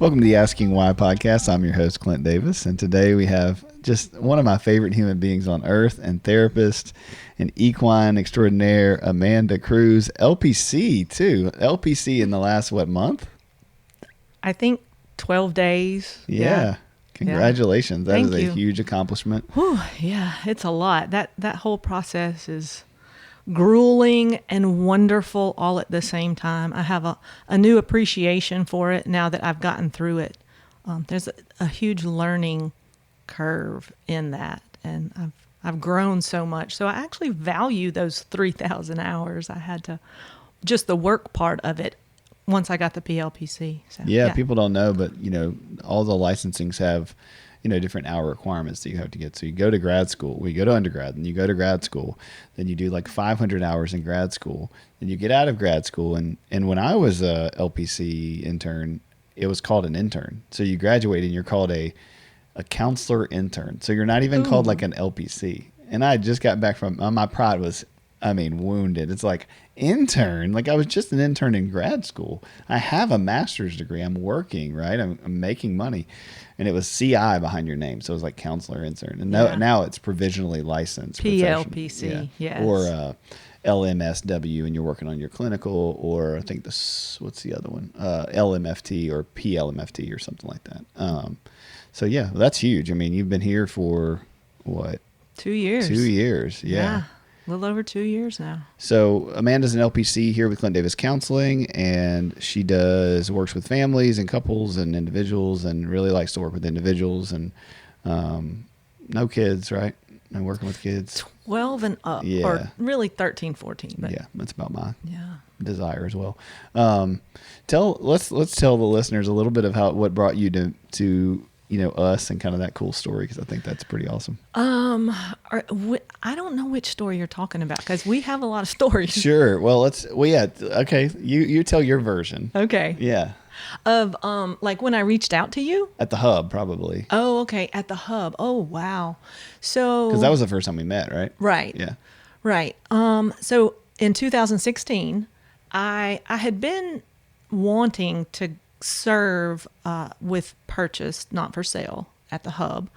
Welcome to the Asking Why podcast. I'm your host, Clint Davis, and today we have just one of my favorite human beings on earth and therapist and equine extraordinaire, Amanda Cruse, LPC too. LPC in the last, month? I think 12 days. Yeah. Congratulations. Yeah. That is a huge accomplishment. Whew, yeah, it's a lot. That whole process is grueling and wonderful all at the same time. I have a new appreciation for it now that I've gotten through it. There's a huge learning curve in that, and I've grown so much. So I actually value those 3,000 hours I had to, just the work part of it, once I got the PLPC. So, yeah, people don't know, but all the licensings have different hour requirements that you have to get. So you go to grad school, you go to undergrad, and you go to grad school, then you do like 500 hours in grad school, then you get out of grad school. And when I was a LPC intern, it was called an intern. So you graduate and you're called a counselor intern. So you're not even called like an LPC. And I just got back from, my pride was, wounded. It's like, intern? Like, I was just an intern in grad school. I have a master's degree. I'm working, right? I'm making money. And it was CI behind your name. So it was like counselor intern. And now it's provisionally licensed. PLPC, yes. Or LMSW, and you're working on your clinical, or I think what's the other one? LMFT or PLMFT or something like that. So yeah, that's huge. You've been here for what? 2 years. 2 years, yeah. A little over 2 years now. So Amanda's an LPC here with Clint Davis Counseling, and she works with families and couples and individuals, and really likes to work with individuals and no kids, right? And working with kids. 12 and up, or really 13, 14. But yeah, that's about my desire as well. Let's tell the listeners a little bit of what brought you to us and kind of that cool story, because I think that's pretty awesome. I don't know which story you're talking about, because we have a lot of stories. Sure. Well, okay. You tell your version. Okay. Yeah. Of like when I reached out to you at the hub, probably. Oh, okay. At the hub. Oh, wow. So because that was the first time we met, right? Right. Yeah. Right. So in 2016, I had been wanting to serve with purchase, not for sale, at the hub,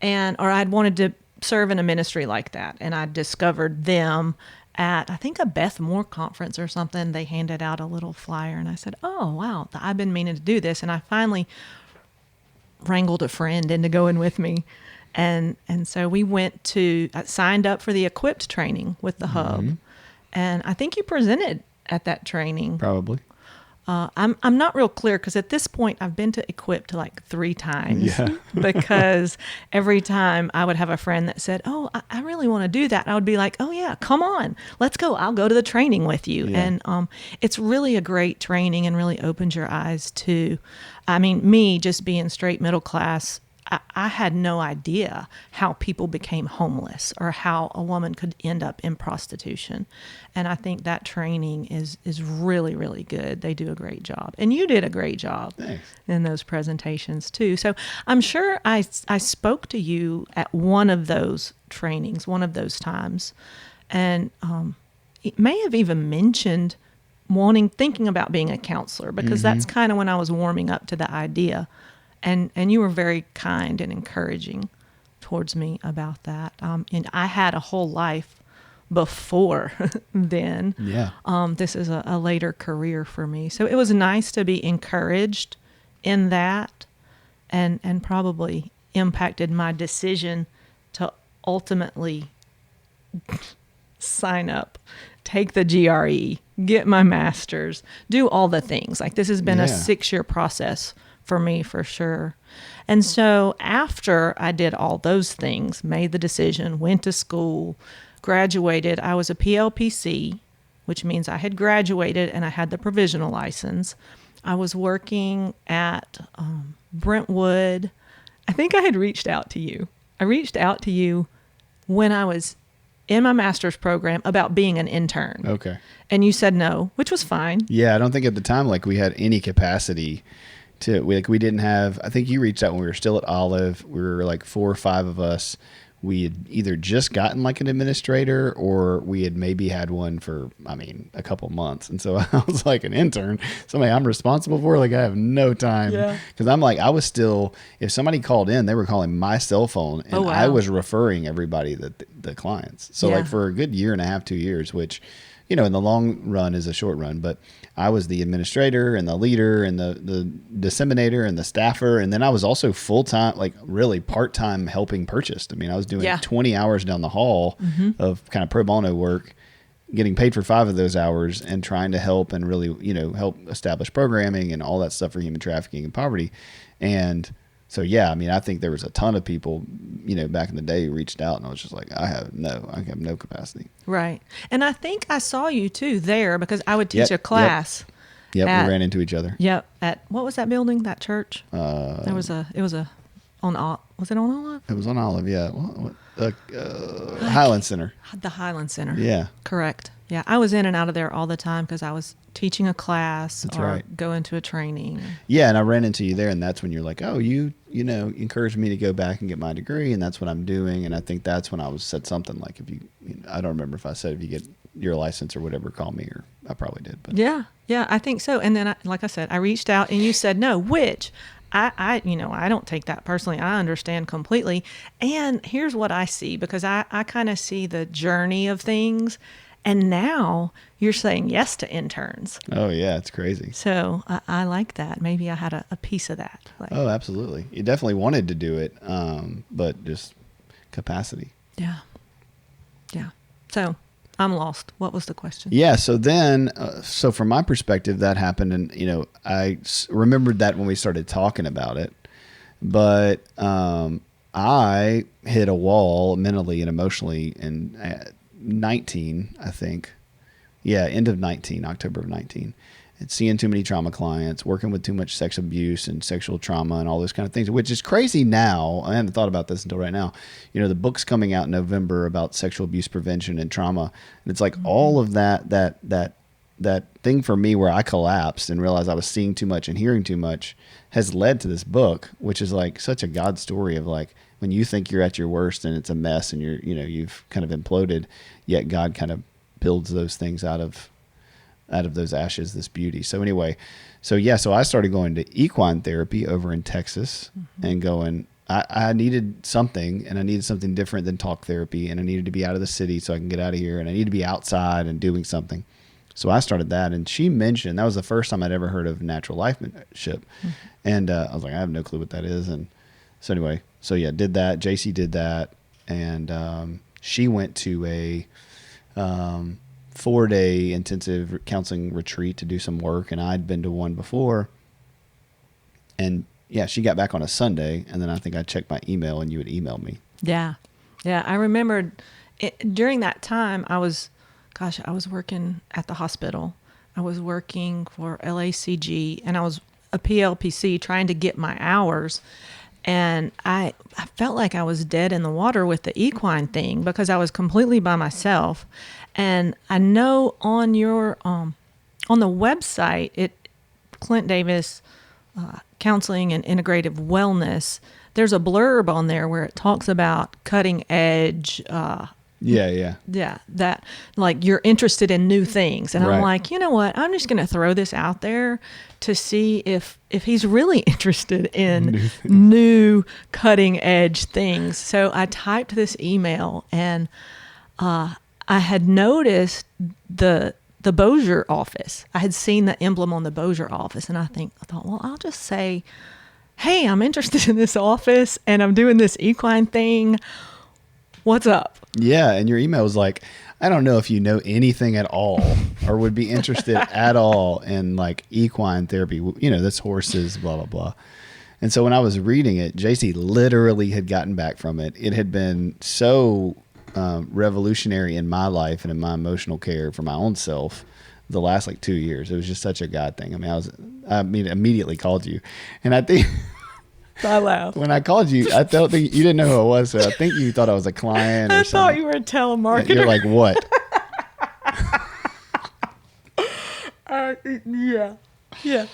or I'd wanted to serve in a ministry like that, and I discovered them at, I think, a Beth Moore conference or something. They handed out a little flyer, and I said, oh wow, I've been meaning to do this. And I finally wrangled a friend into going with me, and so we I signed up for the Equipped training with the hub, and I think you presented at that training. Probably. I'm not real clear, because at this point I've been to Equipped like 3 times. Yeah. Because every time I would have a friend that said, oh, I really want to do that. I would be like, oh yeah, come on, let's go. I'll go to the training with you. Yeah. And it's really a great training and really opens your eyes to, me just being straight middle class, I had no idea how people became homeless or how a woman could end up in prostitution. And I think that training is really, really good. They do a great job. And you did a great job. Thanks. In those presentations too. So I'm sure I spoke to you at one of those trainings, one of those times. And it may have even mentioned thinking about being a counselor, because that's kind of when I was warming up to the idea. And you were very kind and encouraging towards me about that. And I had a whole life before then. Yeah. This is a later career for me. So it was nice to be encouraged in that, and probably impacted my decision to ultimately sign up, take the GRE, get my master's, do all the things. Like, this has been a 6-year process for me, for sure. And so after I did all those things, made the decision, went to school, graduated, I was a PLPC, which means I had graduated and I had the provisional license. I was working at Brentwood. I think I had reached out to you. I reached out to you when I was in my master's program about being an intern. Okay. And you said no, which was fine. Yeah, I don't think at the time we had any capacity we didn't have. I think you reached out when we were still at Olive. We were like 4 or 5 of us. we had either just gotten like an administrator or we had maybe had one for, a couple months. And so I was like an intern, somebody I'm responsible for. Like I have no time because I'm like, I was still, if somebody called in, they were calling my cell phone and I was referring everybody the clients. So like for a good year and a half, 2 years, which, in the long run is a short run, but I was the administrator and the leader and the disseminator and the staffer. And then I was also full-time, like really part-time helping purchase. I was doing 20 hours down the hall of kind of pro bono work, getting paid for 5 of those hours and trying to help and really, help establish programming and all that stuff for human trafficking and poverty. And so, I think there was a ton of people, back in the day who reached out and I was just like, I have no capacity. Right. And I think I saw you too there because I would teach a class. Yep. We ran into each other. Yep. At, what was that building, that church? Was it on Olive? It was on Olive. Yeah. Highland Center. The Highland Center. Yeah. Correct. Yeah. I was in and out of there all the time because I was teaching a class going to a training. Yeah. And I ran into you there and that's when you're like, oh, you encouraged me to go back and get my degree. And that's what I'm doing. And I think that's when I said something like, I don't remember if I said, if you get your license or whatever, call me, or I probably did. But yeah, I think so. And then like I said, I reached out and you said no, which I don't take that personally. I understand completely. And here's what I see, because I kind of see the journey of things. And now you're saying yes to interns. Oh, yeah. It's crazy. So I like that. Maybe I had a piece of that. Oh, absolutely. You definitely wanted to do it, but just capacity. Yeah. Yeah. So I'm lost. What was the question? Yeah. So then, so from my perspective, that happened. And, I remembered that when we started talking about it. But I hit a wall mentally and emotionally in 19, I think. Yeah, end of 19, October of 19. And seeing too many trauma clients, working with too much sex abuse and sexual trauma and all those kind of things, which is crazy now. I hadn't thought about this until right now. The book's coming out in November about sexual abuse prevention and trauma. And it's like all of that thing for me where I collapsed and realized I was seeing too much and hearing too much has led to this book, which is like such a God story of like, when you think you're at your worst and it's a mess and you've kind of imploded, yet God kind of builds those things out of those ashes, this beauty. So anyway, so I started going to equine therapy over in Texas and going, I needed something, and I needed something different than talk therapy, and I needed to be out of the city so I can get out of here, and I need to be outside and doing something. So I started that, and she mentioned, that was the first time I'd ever heard of natural life ship. And I was like, I have no clue what that is. And so anyway, did that. JC did that. And she went to a 4-day intensive counseling retreat to do some work. And I'd been to one before. And she got back on a Sunday. And then I think I checked my email and you would email me. Yeah. Yeah. I remembered during that time I was working at the hospital. I was working for LACG and I was a PLPC trying to get my hours. And I felt like I was dead in the water with the equine thing because I was completely by myself. And I know on your on the website, Clint Davis Counseling and Integrative Wellness, there's a blurb on there where it talks about cutting edge. Yeah, that like you're interested in new things. And I'm like, you know what? I'm just going to throw this out there to see if he's really interested in new cutting edge things. So I typed this email and I had noticed the Bossier office. I had seen the emblem on the Bossier office and I thought, well, I'll just say, hey, I'm interested in this office and I'm doing this equine thing. What's up? Yeah. And your email was like, I don't know if you know anything at all or would be interested at all in like equine therapy, that's horses, blah, blah, blah. And so when I was reading it, JC literally had gotten back from it. It had been so revolutionary in my life and in my emotional care for my own self the last 2 years. It was just such a God thing. I immediately called you. And I think... I laughed. When I called you, I don't think you didn't know who I was, so I think you thought I was a client or something. I thought you were a telemarketer. You're like, what? Yeah. Yeah.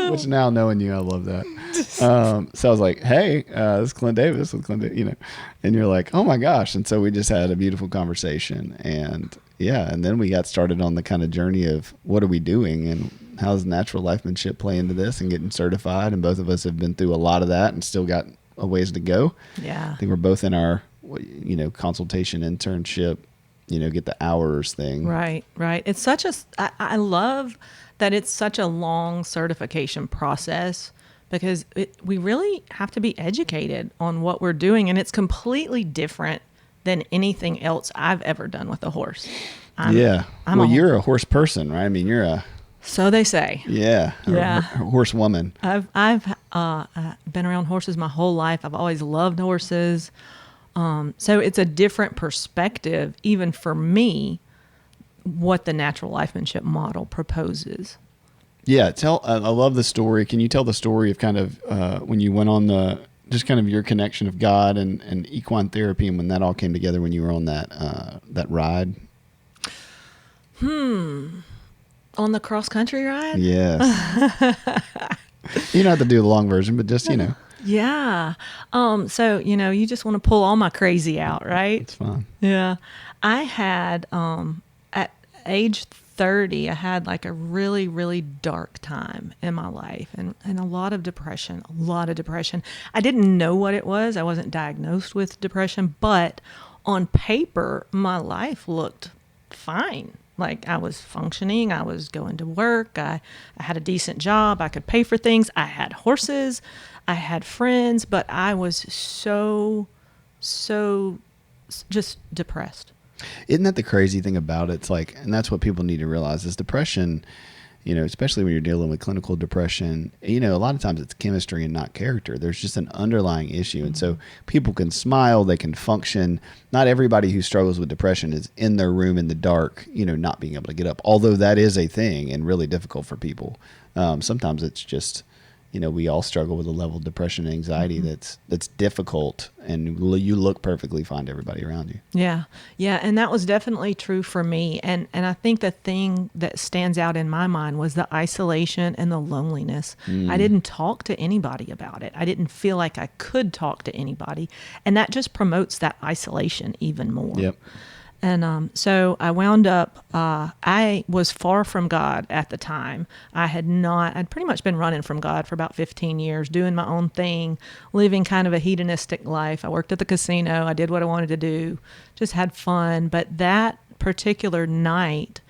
Which now knowing you, I love that. So I was like, hey, this is Clint Davis with Clint, and you're like, oh my gosh. And so we just had a beautiful conversation, and yeah. And then we got started on the kind of journey of what are we doing and how does natural lifemanship play into this and getting certified. And both of us have been through a lot of that and still got a ways to go. Yeah. I think we're both in our, consultation internship, get the hours thing. Right. It's such I love that it's such a long certification process because we really have to be educated on what we're doing. And it's completely different than anything else I've ever done with a horse. You're a horse person, right? I mean, so they say. Yeah. Yeah. A horse woman. I've been around horses my whole life. I've always loved horses. So it's a different perspective, even for me, what the natural lifemanship model proposes. Yeah. I love the story. Can you tell the story of kind of when you went on just kind of your connection of God and equine therapy and when that all came together when you were on that ride? On the cross country ride? Yes. You don't have to do the long version, but just, Yeah. So, you just want to pull all my crazy out, right? It's fun. Yeah. I had, at age 30, I had like a really, really dark time in my life and a lot of depression. I didn't know what it was. I wasn't diagnosed with depression, but on paper, my life looked fine. Like I was functioning, I was going to work, I had a decent job, I could pay for things, I had horses, I had friends, but I was so just depressed. Isn't that the crazy thing about it? It's like, and that's what people need to realize is depression, especially when you're dealing with clinical depression, a lot of times it's chemistry and not character. There's just an underlying issue. And so people can smile, they can function. Not everybody who struggles with depression is in their room in the dark, not being able to get up, although that is a thing and really difficult for people. Sometimes it's just, we all struggle with a level of depression and anxiety that's difficult, and you look perfectly fine to everybody around you. Yeah. And that was definitely true for me. And I think the thing that stands out in my mind was the isolation and the loneliness. I didn't talk to anybody about it. I didn't feel like I could talk to anybody. And that just promotes that isolation even more. Yep. And so I wound up, I was far from God at the time. I'd pretty much been running from God for about 15 years, doing my own thing, living kind of a hedonistic life. I worked at the casino. I did what I wanted to do, just had fun. But that particular night,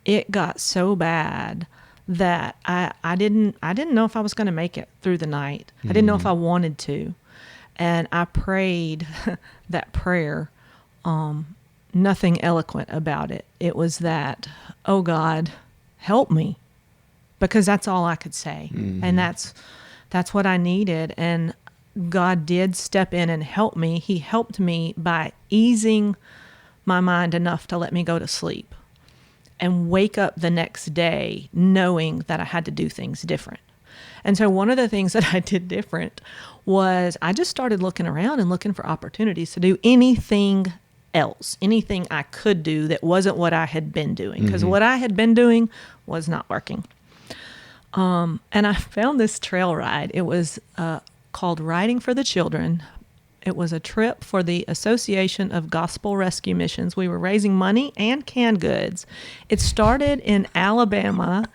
it got so bad that I didn't know if I was going to make it through the night. I didn't know if I wanted to. And I prayed that prayer, nothing eloquent about it. It was that, oh God, help me, because that's all I could say. And that's what I needed. And God did step in and help me. He helped me by easing my mind enough to let me go to sleep and wake up the next day knowing that I had to do things different. And so one of the things that I did different was I just started looking around and looking for opportunities to do anything else, anything I could do that wasn't what I had been doing, because what I had been doing was not working. And I found this trail ride. It was called Riding for the Children. It was a trip for the Association of Gospel Rescue Missions. We were raising money and canned goods. It started in Alabama.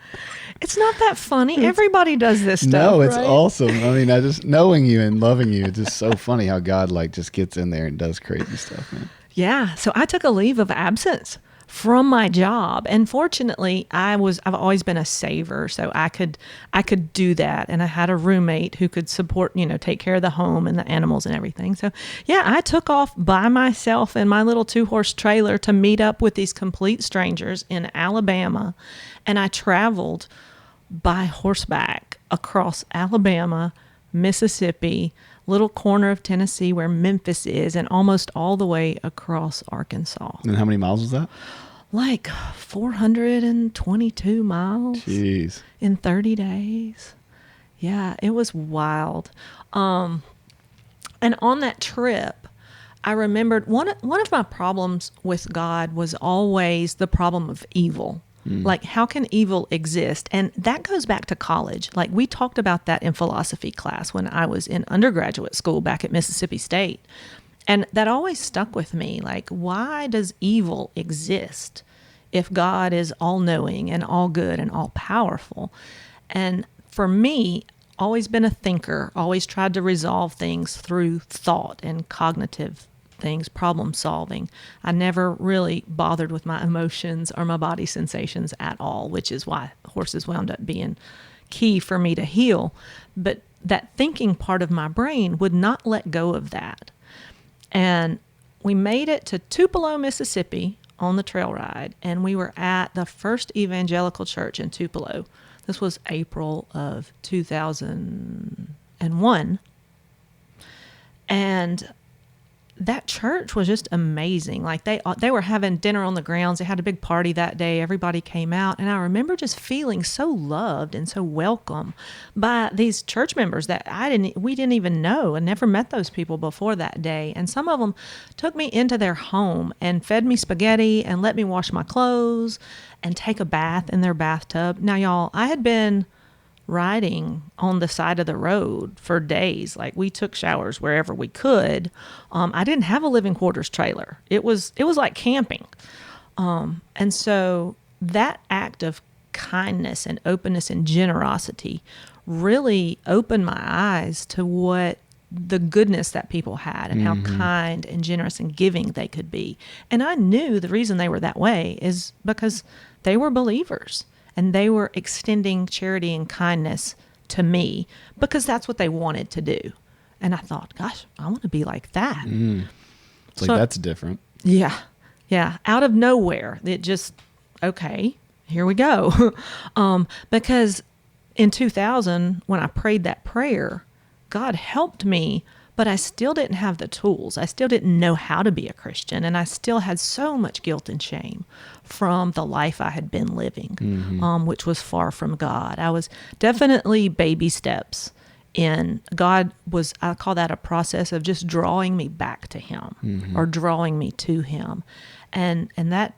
It's not that funny. Everybody does this stuff. No, it's right? awesome. I mean, I just knowing you and loving you, it's just so funny how God just gets in there and does crazy stuff, man. Yeah. So I took a leave of absence from my job. And fortunately, I've always been a saver, so I could do that. And I had a roommate who could support, take care of the home and the animals and everything. So yeah, I took off by myself in my little 2-horse trailer to meet up with these complete strangers in Alabama. And I traveled by horseback across Alabama, Mississippi, little corner of Tennessee where Memphis is, and almost all the way across Arkansas. And how many miles was that? Like 422 miles. Jeez. In 30 days. Yeah, it was wild. And on that trip, I remembered one of my problems with God was always the problem of evil. Like, how can evil exist? And that goes back to college. Like, we talked about that in philosophy class when I was in undergraduate school back at Mississippi State. And that always stuck with me. Like, why does evil exist if God is all knowing and all good and all powerful? And for me, always been a thinker, always tried to resolve things through thought and cognitive things, problem solving. I never really bothered with my emotions or my body sensations at all, which is why horses wound up being key for me to heal. But that thinking part of my brain would not let go of that. And we made it to Tupelo, Mississippi on the trail ride, and we were at the First Evangelical Church in Tupelo. This was April of 2001. And that church was just amazing. Like, they were having dinner on the grounds. They had a big party that day. Everybody came out. And I remember just feeling so loved and so welcome by these church members that we didn't even know, and never met those people before that day. And some of them took me into their home and fed me spaghetti and let me wash my clothes and take a bath in their bathtub. Now, y'all, I had been riding on the side of the road for days. Like, we took showers wherever we could. I didn't have a living quarters trailer. It was like camping. And so that act of kindness and openness and generosity really opened my eyes to what the goodness that people had and how kind and generous and giving they could be. And I knew the reason they were that way is because they were believers. And they were extending charity and kindness to me because that's what they wanted to do. And I thought, gosh, I want to be like that. It's like, that's different. Yeah. Yeah. Out of nowhere, it just, okay, here we go. Because in 2000, when I prayed that prayer, God helped me, but I still didn't have the tools. I still didn't know how to be a Christian. And I still had so much guilt and shame from the life I had been living, which was far from God. I was definitely baby steps in. God was, I call that a process of just drawing me back to him or drawing me to him. And that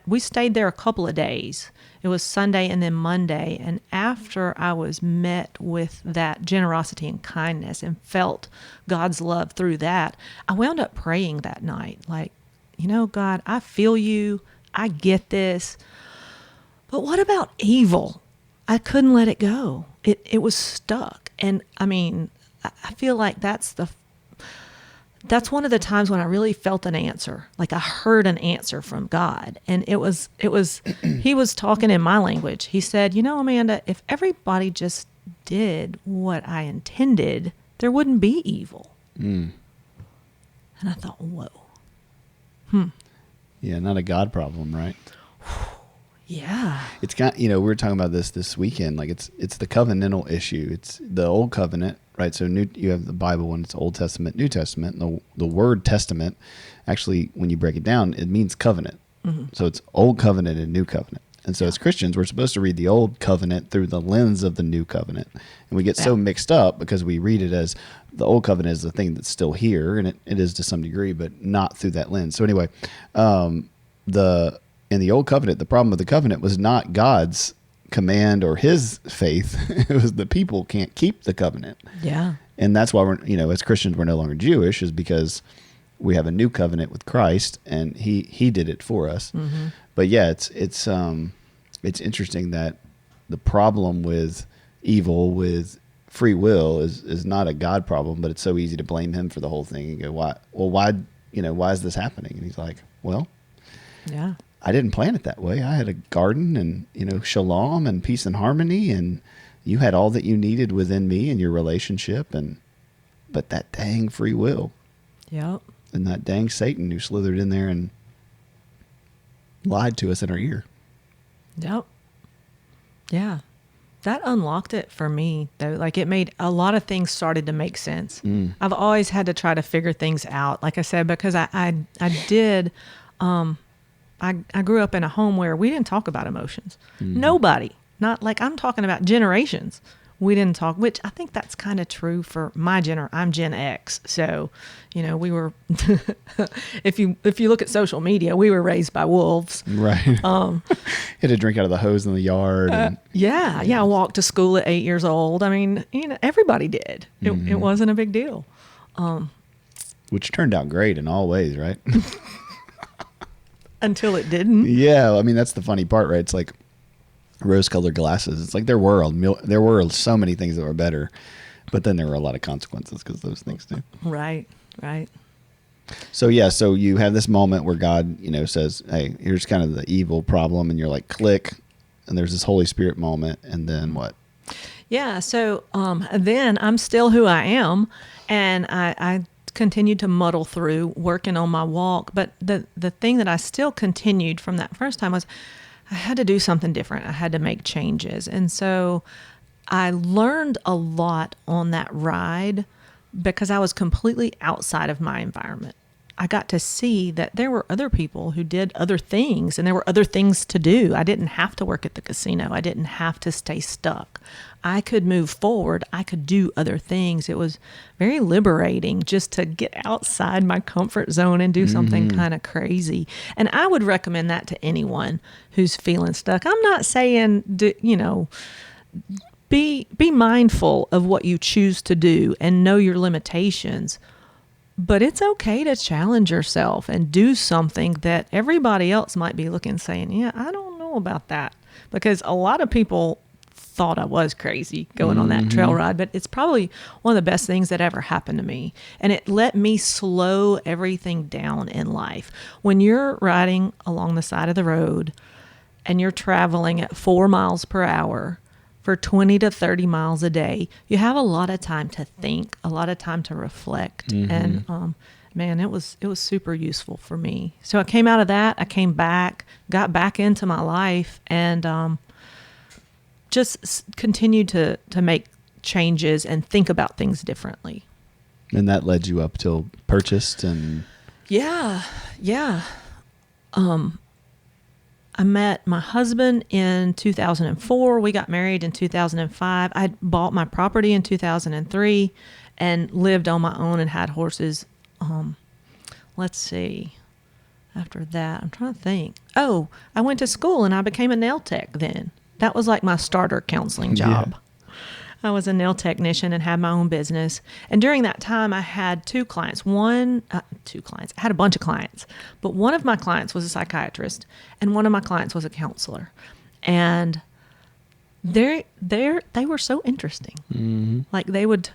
we stayed there a couple of days. It was Sunday and then Monday. And after I was met with that generosity and kindness and felt God's love through that, I wound up praying that night. Like, God, I feel you. I get this. But what about evil? I couldn't let it go. It was stuck. And I mean, I feel like that's one of the times when I really felt an answer. Like, I heard an answer from God. And it was he was talking in my language. He said, Amanda, if everybody just did what I intended, there wouldn't be evil. And I thought, whoa. Yeah, not a God problem, right? Yeah. It's got, we were talking about this weekend. Like, it's the covenantal issue. It's the old covenant, right? So you have the Bible and it's Old Testament, New Testament. And the word testament, actually, when you break it down, it means covenant. So it's old covenant and new covenant. And so as Christians, we're supposed to read the old covenant through the lens of the new covenant. And we get so mixed up because we read it as the old covenant is the thing that's still here, and it is to some degree, but not through that lens. So anyway, in the old covenant, the problem with the covenant was not God's command or his faith. It was the people can't keep the covenant. Yeah. And that's why we're, as Christians, we're no longer Jewish, is because we have a new covenant with Christ, and he did it for us. But yeah, it's interesting that the problem with evil, with free will, is not a God problem, but it's so easy to blame him for the whole thing and go, why is this happening? And he's like, well, yeah, I didn't plan it that way. I had a garden and, shalom and peace and harmony, and you had all that you needed within me and your relationship, but that dang free will. Yep. And that dang Satan who slithered in there and lied to us in our ear. Yep. Yeah. That unlocked it for me, though. Like, it made a lot of things started to make sense. I've always had to try to figure things out, like I said, because I grew up in a home where we didn't talk about emotions. Nobody, not like I'm talking about generations. we didn't talk, which I think that's kind of true for my I'm Gen X. So, we were, if you look at social media, we were raised by wolves. Right. Had to drink out of the hose in the yard. Yeah. I walked to school at 8 years old. I mean, everybody did. It wasn't a big deal. Which turned out great in all ways, right? Until it didn't. Yeah. I mean, that's the funny part, right? It's like rose-colored glasses. It's like there were so many things that were better, but then there were a lot of consequences because those things too. Right. So you have this moment where God, says, hey, here's kind of the evil problem, and you're like, click, and there's this Holy Spirit moment, and then what? Yeah, so then I'm still who I am, and I continued to muddle through working on my walk, but the thing that I still continued from that first time was I had to do something different. I had to make changes. And so I learned a lot on that ride because I was completely outside of my environment. I got to see that there were other people who did other things, and there were other things to do. I didn't have to work at the casino. I didn't have to stay stuck. I could move forward. I could do other things. It was very liberating just to get outside my comfort zone and do something kind of crazy. And I would recommend that to anyone who's feeling stuck. I'm not saying, be mindful of what you choose to do and know your limitations. But it's okay to challenge yourself and do something that everybody else might be looking saying, yeah, I don't know about that. Because a lot of people thought I was crazy going on that trail ride, but it's probably one of the best things that ever happened to me. And it let me slow everything down in life. When you're riding along the side of the road and you're traveling at 4 miles per hour for 20 to 30 miles a day, you have a lot of time to think, a lot of time to reflect. And man, it was super useful for me. So I came out of that, I came back, got back into my life, and just continued to make changes and think about things differently. And that led you up till purchased and... Yeah. I met my husband in 2004. We got married in 2005. I bought my property in 2003 and lived on my own and had horses. Let's see. After that, I'm trying to think. Oh, I went to school and I became a nail tech then. That was like my starter counseling job. Yeah. I was a nail technician and had my own business. And during that time, I had two clients. I had a bunch of clients. But one of my clients was a psychiatrist, and one of my clients was a counselor. And they were so interesting. Mm-hmm. Like they would,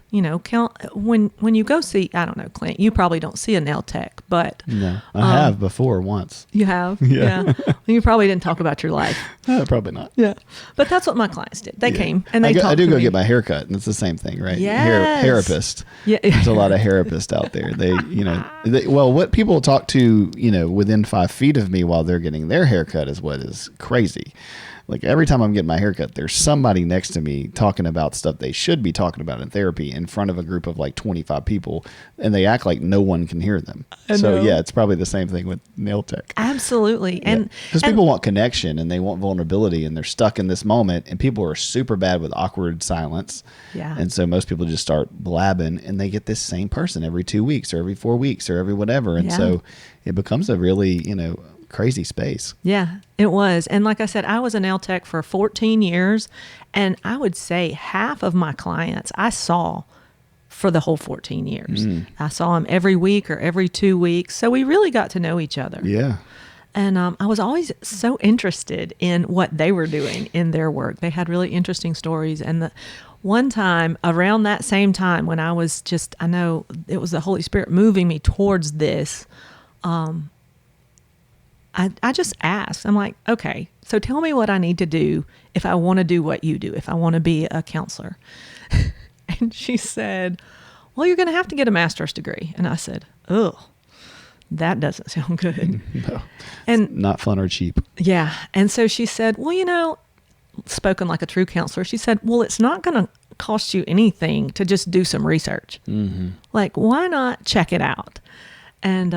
count when you go see, I don't know, Clint, you probably don't see a nail tech, but no, I have before once. You have? Yeah. Well, you probably didn't talk about your life. Probably not. Yeah. But that's what my clients did. They came and they talked to me. I do go get my hair cut, and it's the same thing, right? Yes. Therapist. Yeah. There's a lot of therapists out there. What people talk to, within 5 feet of me while they're getting their hair cut is what is crazy. Like every time I'm getting my haircut, there's somebody next to me talking about stuff they should be talking about in therapy in front of a group of like 25 people, and they act like no one can hear them. So yeah, it's probably the same thing with nail tech. Absolutely. And because people want connection and they want vulnerability, and they're stuck in this moment, and people are super bad with awkward silence. Yeah. And so most people just start blabbing, and they get this same person every 2 weeks or every 4 weeks or every whatever. And so it becomes a really, crazy space. Yeah, it was. And like I said, I was a nail tech for 14 years, and I would say half of my clients I saw for the whole 14 years. I saw them every week or every 2 weeks. So we really got to know each other. Yeah. And I was always so interested in what they were doing in their work. They had really interesting stories. And one time around that same time when I was I know it was the Holy Spirit moving me towards this, I just asked, I'm like, okay, so tell me what I need to do if I want to do what you do, if I want to be a counselor. And she said, well, you're going to have to get a master's degree. And I said, oh, that doesn't sound good. No, and not fun or cheap. Yeah. And so she said, well, spoken like a true counselor, she said, well, it's not going to cost you anything to just do some research. Mm-hmm. Like, why not check it out? And,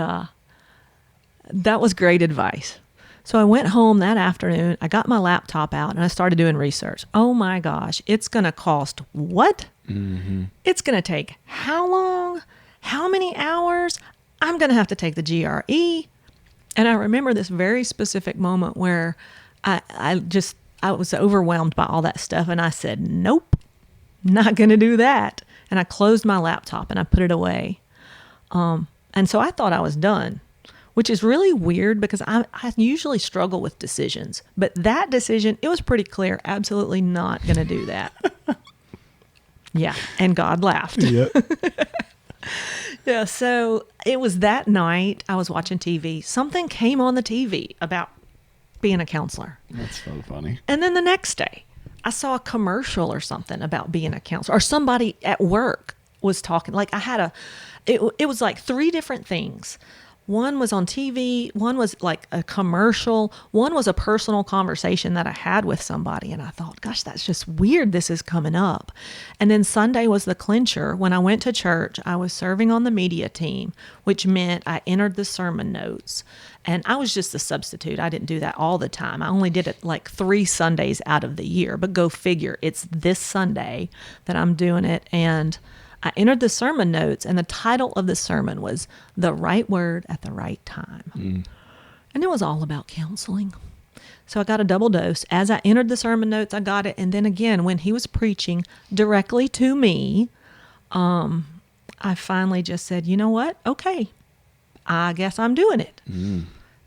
that was great advice. So I went home that afternoon. I got my laptop out and I started doing research. Oh my gosh, it's going to cost what? It's going to take how long? How many hours? I'm going to have to take the GRE. And I remember this very specific moment where I was overwhelmed by all that stuff. And I said, nope, not going to do that. And I closed my laptop and I put it away. And so I thought I was done, which is really weird because I usually struggle with decisions. But that decision, it was pretty clear, absolutely not going to do that. Yeah. And God laughed. Yep. Yeah. So it was that night I was watching TV. Something came on the TV about being a counselor. That's so funny. And then the next day I saw a commercial or something about being a counselor, or somebody at work was talking. Like it was like three different things. One was on TV, one was like a commercial, one was a personal conversation that I had with somebody. And I thought, gosh, that's just weird. This is coming up. And then Sunday was the clincher. When I went to church, I was serving on the media team, which meant I entered the sermon notes. And I was just a substitute. I didn't do that all the time. I only did it like 3 Sundays out of the year. But go figure, it's this Sunday that I'm doing it. And I entered the sermon notes, and the title of the sermon was The Right Word at the Right Time. And it was all about counseling. So I got a double dose. As I entered the sermon notes, I got it. And then again, when he was preaching directly to me, I finally just said, you know what? Okay, I guess I'm doing it.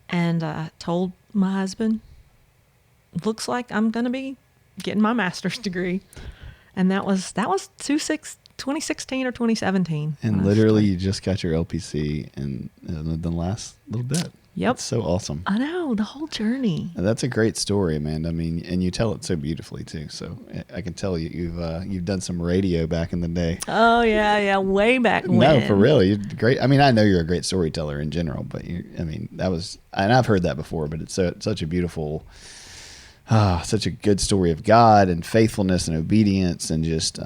And I told my husband, looks like I'm going to be getting my master's degree. And that was 2016 or 2017. And literally you just got your LPC in the last little bit. Yep. It's so awesome. I know, the whole journey. And that's a great story, Amanda. I mean, and you tell it so beautifully too. So I can tell you've done some radio back in the day. Oh yeah, way back when. No, for real, you're great. I mean, I know you're a great storyteller in general, but that was, and I've heard that before. But it's such a beautiful, such a good story of God and faithfulness and obedience, and just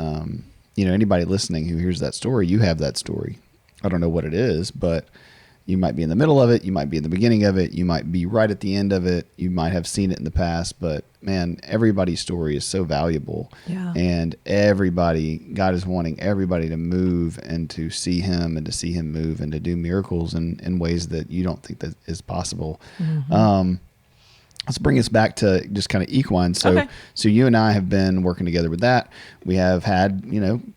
anybody listening who hears that story, you have that story. I don't know what it is, but you might be in the middle of it. You might be in the beginning of it. You might be right at the end of it. You might have seen it in the past, but man, everybody's story is so valuable. Yeah. And God is wanting everybody to move and to see him and to see him move and to do miracles in ways that you don't think that is possible. Mm-hmm. Let's bring us back to just kind of equine. So you and I have been working together with that. We have had,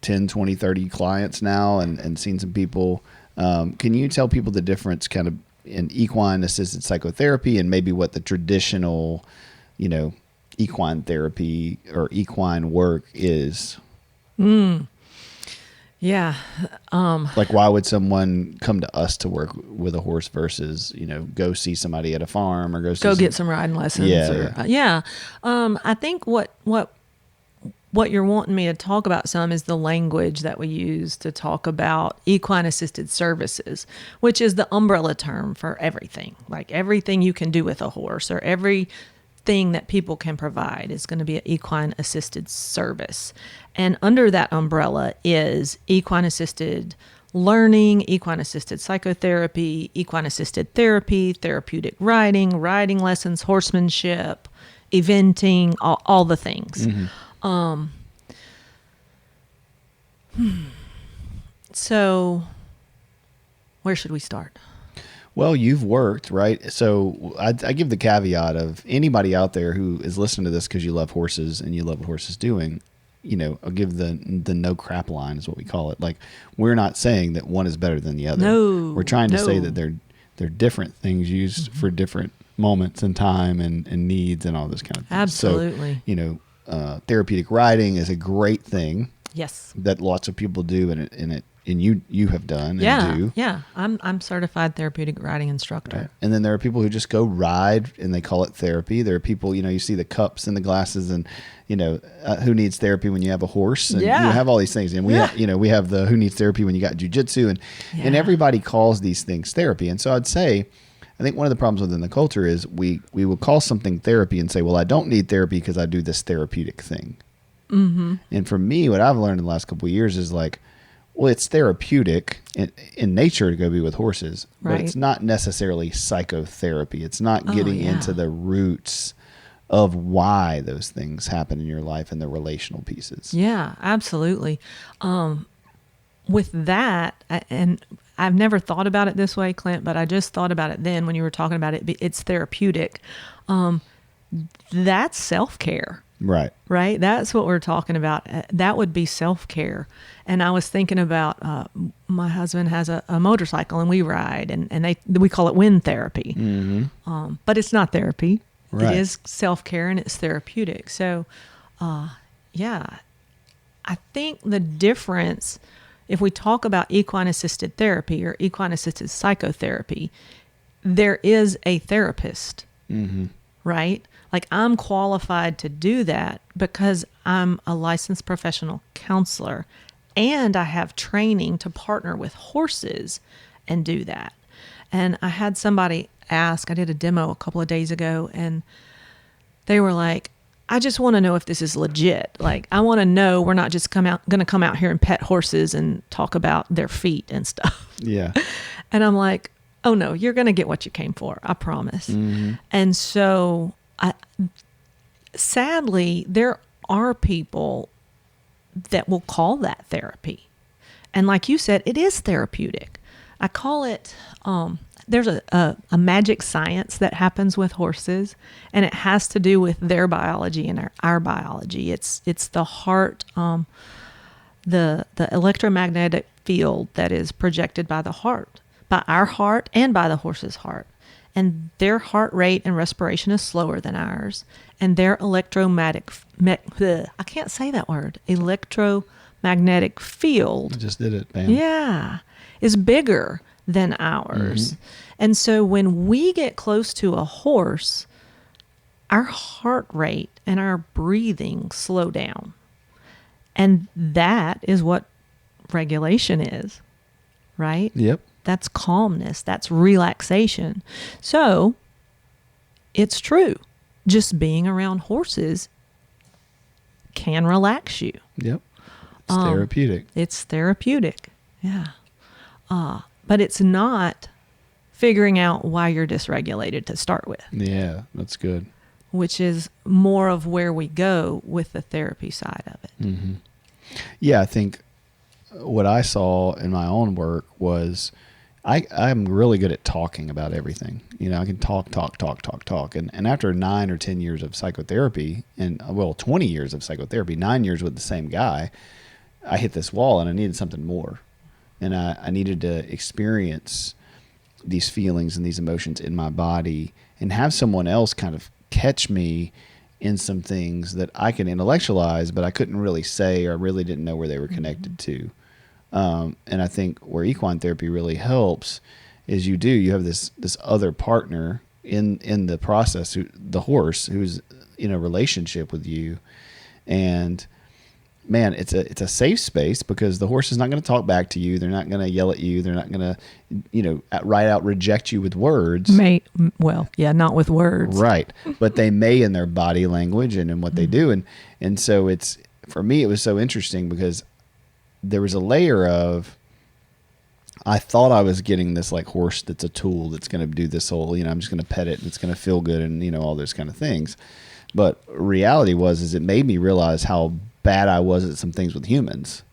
10, 20, 30 clients now and seen some people. Can you tell people the difference kind of in equine assisted psychotherapy and maybe what the traditional, equine therapy or equine work is? Yeah. Like, why would someone come to us to work with a horse versus, go see somebody at a farm or get some riding lessons? Yeah. I think what you're wanting me to talk about some is the language that we use to talk about equine assisted services, which is the umbrella term for everything. Like everything you can do with a horse or everything that people can provide is going to be an equine assisted service. And under that umbrella is equine assisted learning, equine assisted psychotherapy, equine assisted therapy, therapeutic riding, riding lessons, horsemanship, eventing, all the things. Mm-hmm. So where should we start? Well, you've worked, right? So I give the caveat of anybody out there who is listening to this because you love horses and you love what horses doing, I'll give the no crap line is what we call it. Like, we're not saying that one is better than the other. No. We're trying to say that they're different things used for different moments in time and needs and all this kind of things. Absolutely. So, therapeutic riding is a great thing. Yes. That lots of people do and you have done and do. Yeah. I'm certified therapeutic riding instructor. Right. And then there are people who just go ride and they call it therapy. There are people, you see the cups and the glasses and, who needs therapy when you have a horse and you have all these things. And we have the who needs therapy when you got jujitsu and everybody calls these things therapy. And so I'd say, I think one of the problems within the culture is we will call something therapy and say, well, I don't need therapy because I do this therapeutic thing. Mm-hmm. And for me, what I've learned in the last couple of years is like, well, it's therapeutic in nature to go be with horses, but Right. it's not necessarily psychotherapy. It's not Oh, getting yeah. into the roots of why those things happen in your life and the relational pieces. Yeah, absolutely. With that, and I've never thought about it this way, Clint, but I just thought about it then when you were talking about it. It's therapeutic. That's self-care, Right. right? That's what we're talking about. That would be self-care. And I was thinking about my husband has a motorcycle and we ride, and we call it wind therapy. But it's not therapy. Right. It is self-care and it's therapeutic. So, yeah, I think the difference, if we talk about equine assisted therapy or equine assisted psychotherapy, there is a therapist, right? Like I'm qualified to do that because I'm a licensed professional counselor and I have training to partner with horses and do that. And I had somebody ask, I did a demo a couple of days ago, and they were like, I just want to know if this is legit. Like, I want to know we're not just going to come out here and pet horses and talk about their feet and stuff. Yeah. And I'm like, oh no, you're going to get what you came for. I promise. And so sadly, there are people that will call that therapy. And like you said, it is therapeutic. I call it, there's a magic science that happens with horses, and it has to do with their biology and our biology. It's the heart, the electromagnetic field that is projected by the heart, by our heart and by the horse's heart. And their heart rate and respiration is slower than ours. And their I can't say that word, electromagnetic field. I just did it, bam. Yeah, is bigger than ours. And so when we get close to a horse, our heart rate and our breathing slow down. And that is what regulation is, right? Yep. That's calmness. That's relaxation. So it's true. Just being around horses can relax you. Yep. It's therapeutic. It's therapeutic. Yeah. But it's not figuring out why you're dysregulated to start with, Yeah, that's good. which is more of where we go with the therapy side of it. Yeah, I think what I saw in my own work was I'm really good at talking about everything. You know, I can talk. And after 9 or 10 years of psychotherapy, and 20 years of psychotherapy, 9 years with the same guy, I hit this wall and I needed something more. And I needed to experience these feelings and these emotions in my body and have someone else kind of catch me in some things that I can intellectualize, but I couldn't really say, or I really didn't know where they were connected to. And I think where equine therapy really helps is you have this other partner in the process, the horse, who's in a relationship with you. And man, it's a safe space because the horse is not going to talk back to you. They're not going to yell at you. They're not going to, right out reject you with words. Not with words. Right. But they may in their body language and in what they do. And so for me, it was so interesting because there was a layer of, I thought I was getting this like horse that's a tool that's going to do this whole, I'm just going to pet it and it's going to feel good and, all those kind of things. But reality is it made me realize how bad I was at some things with humans,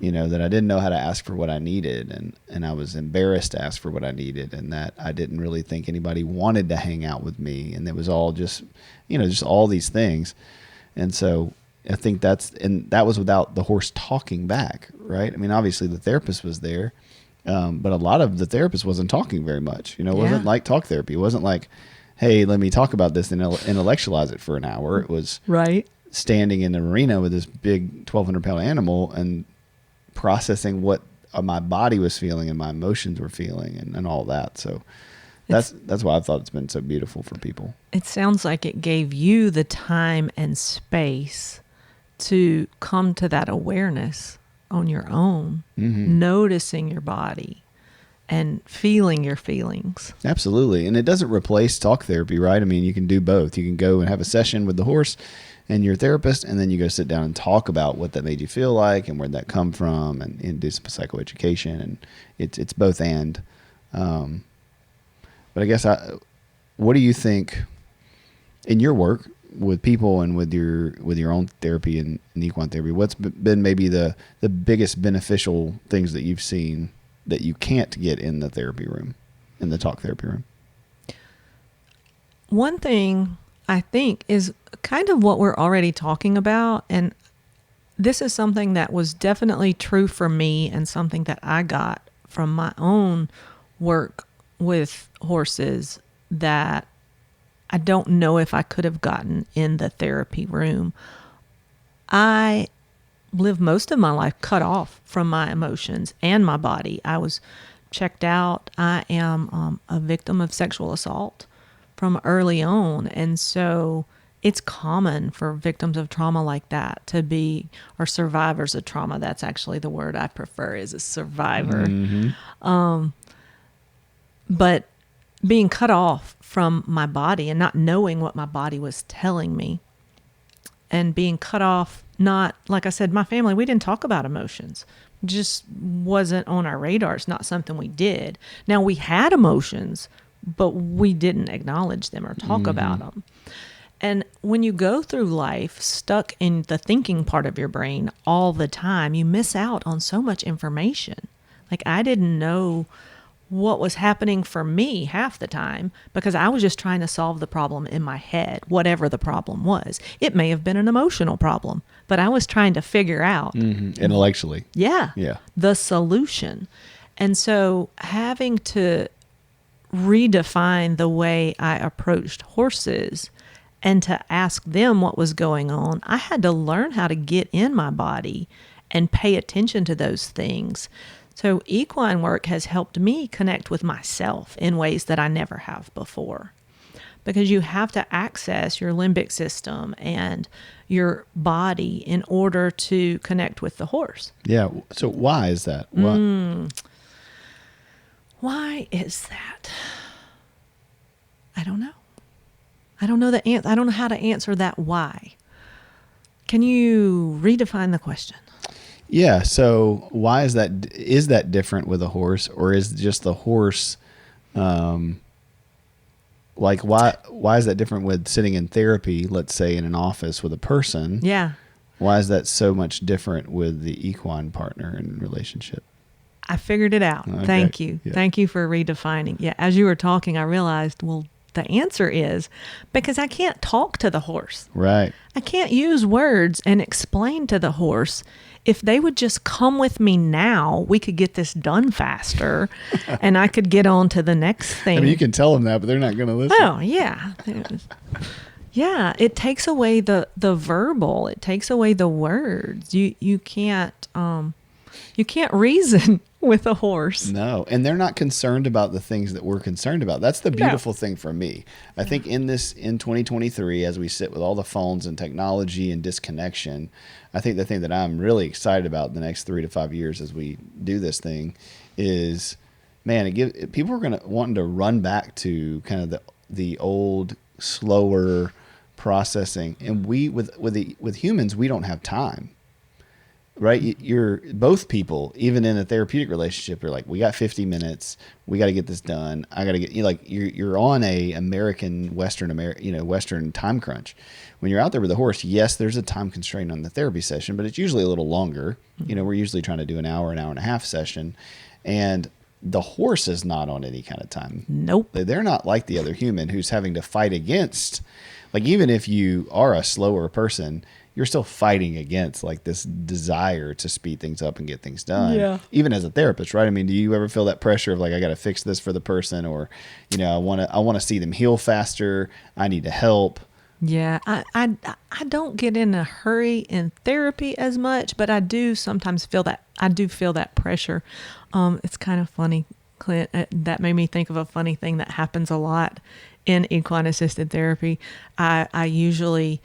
that I didn't know how to ask for what I needed. And I was embarrassed to ask for what I needed, and that I didn't really think anybody wanted to hang out with me. And it was all just, just all these things. And so I think that was without the horse talking back, right? I mean, obviously the therapist was there, but a lot of the therapist wasn't talking very much. It wasn't like talk therapy. It wasn't like, hey, let me talk about this and intellectualize it for an hour. It was right standing in the arena with this big 1,200-pound animal and processing what my body was feeling and my emotions were feeling and all that. So that's why I thought it's been so beautiful for people. It sounds like it gave you the time and space to come to that awareness on your own, noticing your body and feeling your feelings. Absolutely. And it doesn't replace talk therapy, right? I mean, you can do both. You can go and have a session with the horse and your therapist, and then you go sit down and talk about what that made you feel like and where'd that come from, and do some psychoeducation, and it's both and. But I guess what do you think in your work with people and with your own therapy and equine therapy? What's been maybe the biggest beneficial things that you've seen that you can't get in the therapy room, in the talk therapy room? One thing I think is kind of what we're already talking about, and this is something that was definitely true for me and something that I got from my own work with horses that I don't know if I could have gotten in the therapy room. I lived most of my life cut off from my emotions and my body. I was checked out. I am a victim of sexual assault from early on. And so it's common for victims of trauma like that to be, or survivors of trauma. That's actually the word I prefer, is a survivor. Mm-hmm. But being cut off from my body and not knowing what my body was telling me, and being cut off, not, like I said, my family, we didn't talk about emotions. Just wasn't on our radar. It's not something we did. Now, we had emotions, but we didn't acknowledge them or talk about them. And when you go through life stuck in the thinking part of your brain all the time, you miss out on so much information. Like, I didn't know what was happening for me half the time because I was just trying to solve the problem in my head, whatever the problem was. It may have been an emotional problem, but I was trying to figure out Intellectually. Yeah. Yeah. The solution. And so having to redefine the way I approached horses and to ask them what was going on, I had to learn how to get in my body and pay attention to those things. So equine work has helped me connect with myself in ways that I never have before. Because you have to access your limbic system and your body in order to connect with the horse. Yeah. So why is that? Why is that? I don't know. I don't know I don't know how to answer that why. Can you redefine the question? Yeah. So why is that? Is that different with a horse, or is just the horse, like why is that different with sitting in therapy, let's say in an office with a person? Yeah. Why is that so much different with the equine partner in relationship? I figured it out. Okay. Thank you. Yeah. Thank you for redefining. Yeah. As you were talking, I realized, well, the answer is because I can't talk to the horse. Right. I can't use words and explain to the horse. If they would just come with me now, we could get this done faster and I could get on to the next thing. I mean, you can tell them that, but they're not going to listen. Oh, yeah. Yeah, it takes away the verbal. It takes away the words. You can't reason with a horse. No, and they're not concerned about the things that we're concerned about. That's the beautiful thing for me. I think in 2023, as we sit with all the phones and technology and disconnection, I think the thing that I'm really excited about in the next 3 to 5 years as we do this thing is, man, people are wanting to run back to kind of the old, slower processing, and with humans, we don't have time. Right, you're both people, even in a therapeutic relationship, are like, we got 50 minutes, we got to get this done. I got to get you're on a Western time crunch. When you're out there with a horse, yes, there's a time constraint on the therapy session, but it's usually a little longer. We're usually trying to do an hour and a half session, and the horse is not on any kind of time. Nope. They're not like the other human who's having to fight against. Like, even if you are a slower person, you're still fighting against like this desire to speed things up and get things done. Yeah. Even as a therapist, right? I mean, do you ever feel that pressure of like, I got to fix this for the person, or, I want to see them heal faster. I need to help. Yeah. I don't get in a hurry in therapy as much, but I do sometimes feel that pressure. It's kind of funny, Clint. That made me think of a funny thing that happens a lot in equine assisted therapy. I usually,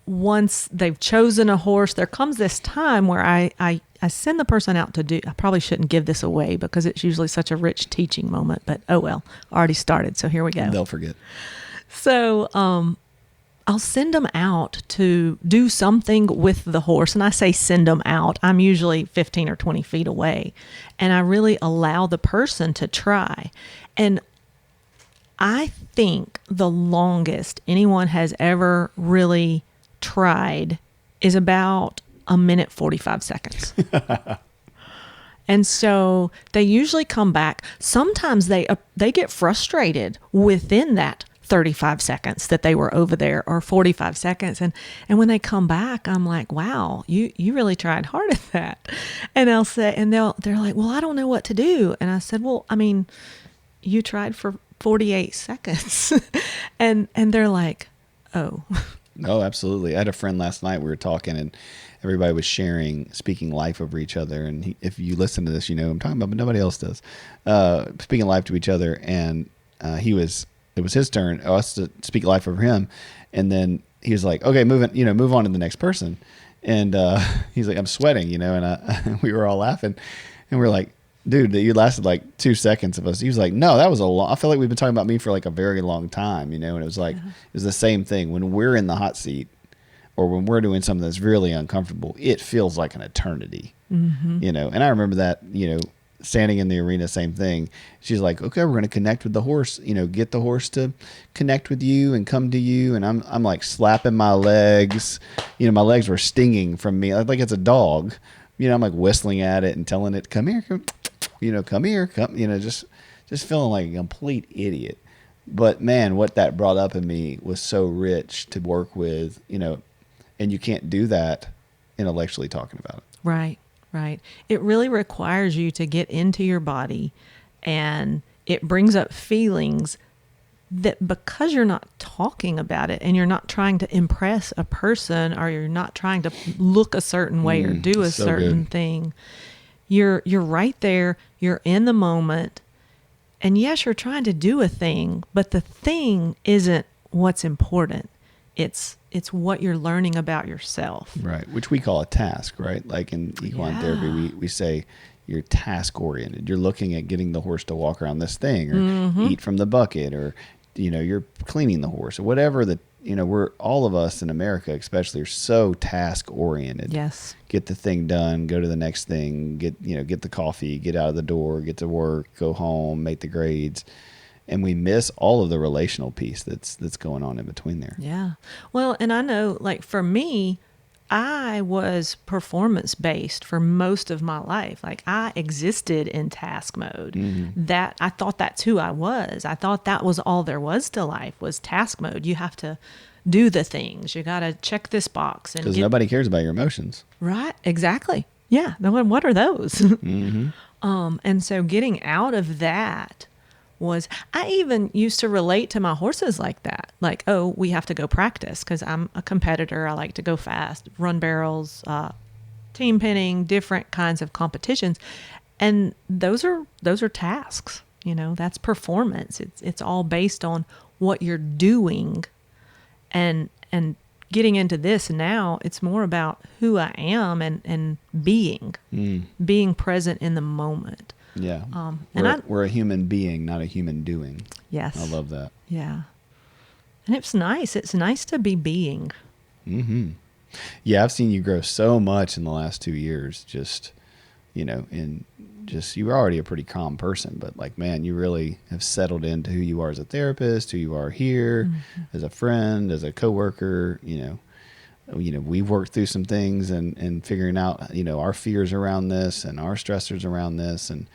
once they've chosen a horse, there comes this time where I send the person out to do, I probably shouldn't give this away because it's usually such a rich teaching moment, but oh well, already started. So here we go. They'll forget. So, I'll send them out to do something with the horse. And I say send them out. I'm usually 15 or 20 feet away. And I really allow the person to try. And I think the longest anyone has ever really tried is about a minute 45 seconds. And so they usually come back. Sometimes they get frustrated within that 35 seconds that they were over there, or 45 seconds. And when they come back, I'm like, wow, you really tried hard at that. And I'll say, and they're like, well, I don't know what to do. And I said, well, I mean, you tried for 48 seconds. and they're like, oh. Oh, absolutely. I had a friend last night, we were talking, and everybody was speaking life over each other. And if you listen to this, you know who I'm talking about, but nobody else does. Speaking life to each other. And it was his turn, us to speak life over him. And then he was like, okay, move on to the next person. And he's like, I'm sweating, and we were all laughing. And we're like, dude, you lasted like 2 seconds of us. He was like, no, that was a long, I feel like we've been talking about me for like a very long time, and it was like, it was the same thing. When we're in the hot seat or when we're doing something that's really uncomfortable, it feels like an eternity, and I remember that, standing in the arena, same thing. She's like, okay, we're going to connect with the horse, get the horse to connect with you and come to you. And I'm like slapping my legs, my legs were stinging from me. Like it's a dog, I'm like whistling at it and telling it, come here, come here, just feeling like a complete idiot. But man, what that brought up in me was so rich to work with, and you can't do that intellectually talking about it. Right. Right. It really requires you to get into your body, and it brings up feelings that, because you're not talking about it and you're not trying to impress a person, or you're not trying to look a certain way or do a certain thing, you're right there, you're in the moment. And yes, you're trying to do a thing, but the thing isn't what's important. It's what you're learning about yourself. Right, which we call a task, right? Like in equine therapy, we say you're task oriented. You're looking at getting the horse to walk around this thing, or eat from the bucket, or you're cleaning the horse, or whatever. We're, all of us in America especially, are so task oriented. Yes. Get the thing done, go to the next thing, get the coffee, get out of the door, get to work, go home, make the grades. And we miss all of the relational piece that's going on in between there. Yeah. Well, and I know, like for me, I was performance based for most of my life. Like I existed in task mode. That I thought that's who I was. I thought that was all there was to life, was task mode. You have to do the things. You got to check this box. Because nobody cares about your emotions. Right. Exactly. Yeah. What are those? And so getting out of that was, I even used to relate to my horses like that. Like, oh, we have to go practice because I'm a competitor. I like to go fast, run barrels, team pinning, different kinds of competitions. And those are tasks, that's performance. It's all based on what you're doing. And getting into this now, it's more about who I am and being present in the moment. Yeah. We're a human being, not a human doing. Yes. I love that. Yeah. And it's nice. It's nice to be being. Yeah, I've seen you grow so much in the last 2 years. You were already a pretty calm person, but like, man, you really have settled into who you are as a therapist, who you are here, as a friend, as a coworker. We've worked through some things and figuring out, our fears around this and our stressors around this. And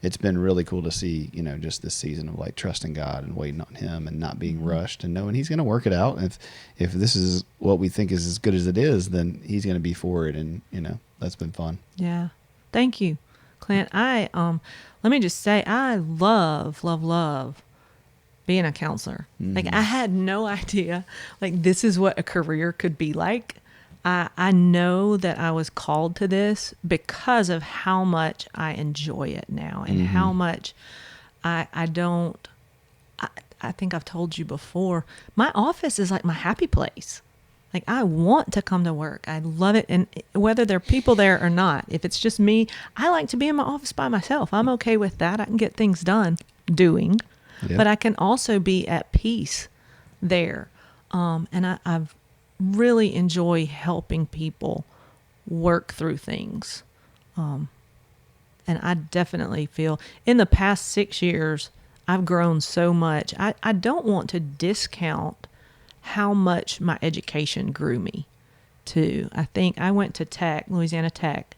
it's been really cool to see, just this season of like trusting God and waiting on him and not being rushed and knowing he's going to work it out. And if this is what we think is as good as it is, then he's going to be for it. And, that's been fun. Yeah. Thank you, Clint. Let me just say, I love being a counselor. Like I had no idea, like this is what a career could be like. I know that I was called to this because of how much I enjoy it now and how much I think I've told you before, my office is like my happy place. Like I want to come to work. I love it. And whether there are people there or not, if it's just me, I like to be in my office by myself. I'm okay with that. I can get things done doing. Yep. But I can also be at peace there. I've really enjoy helping people work through things. And I definitely feel in the past 6 years, I've grown so much. I don't want to discount how much my education grew me too. I think I went to Tech, Louisiana Tech,